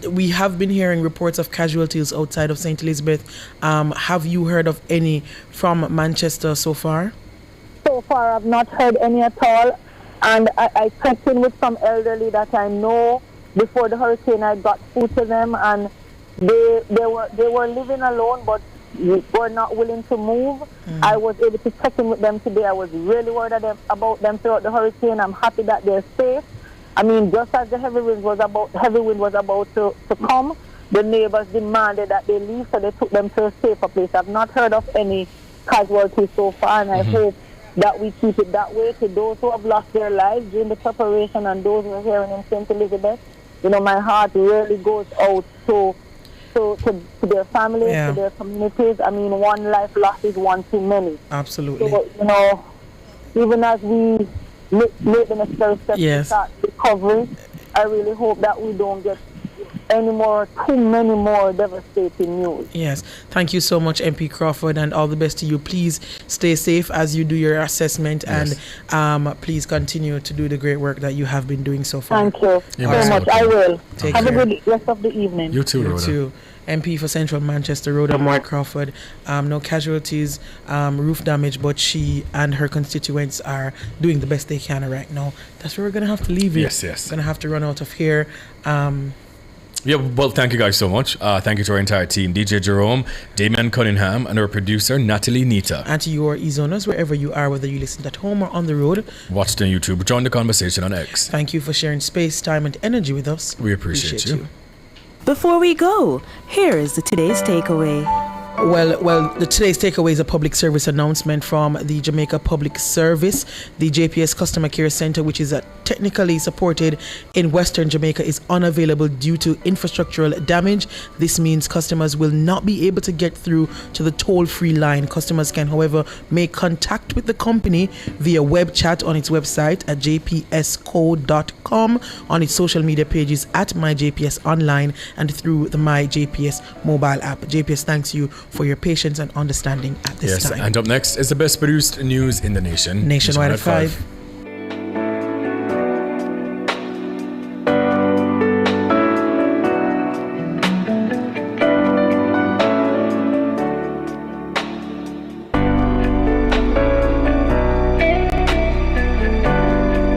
we have been hearing reports of casualties outside of St. Elizabeth. Have you heard of any from Manchester so far? So far, I've not heard any at all. And I checked in with some elderly that I know before the hurricane. I got food to them, and they were living alone, but were not willing to move. I was able to check in with them today. I was really worried about them throughout the hurricane. I'm happy that they're safe. I mean, just as the heavy wind was about to come, the neighbors demanded that they leave, so they took them to a safer place. I've not heard of any casualties so far, and I hope that we keep it that way. To those who have lost their lives during the preparation and those who are here in St. Elizabeth, you know, my heart really goes out to their families, to their communities. I mean, one life lost is one too many. Absolutely. So, you know, even as we make the necessary steps to start recovery, I really hope that we don't get too many more devastating news. Yes. Thank you so much, MP Crawford, and all the best to you. Please stay safe as you do your assessment, and please continue to do the great work that you have been doing so far. Thank you so much. I will. Have a good rest of the evening. You too, Rhoda. You too. MP for Central Manchester, Rhoda Moore Crawford. No casualties, roof damage, but she and her constituents are doing the best they can right now. That's where we're going to have to leave it. Yes. We're going to have to run out of here. Yeah, well, thank you guys so much. Thank you to our entire team, DJ Jerome, Damian Cunningham, and our producer, Natalie Nita. And to your e-zoners, wherever you are, whether you listen at home or on the road. Watch on YouTube. Join the conversation on X. Thank you for sharing space, time, and energy with us. We appreciate you. Before we go, here is today's takeaway. Well, the today's takeaway is a public service announcement from the Jamaica Public Service. The JPS Customer Care Center, which is technically supported in Western Jamaica, is unavailable due to infrastructural damage. This means customers will not be able to get through to the toll-free line. Customers can, however, make contact with the company via web chat on its website at jpsco.com, on its social media pages at MyJPSOnline, and through the MyJPS mobile app. JPS thanks you for your patience and understanding at this time. And up next is the best produced news in the nation. Nationwide at 5.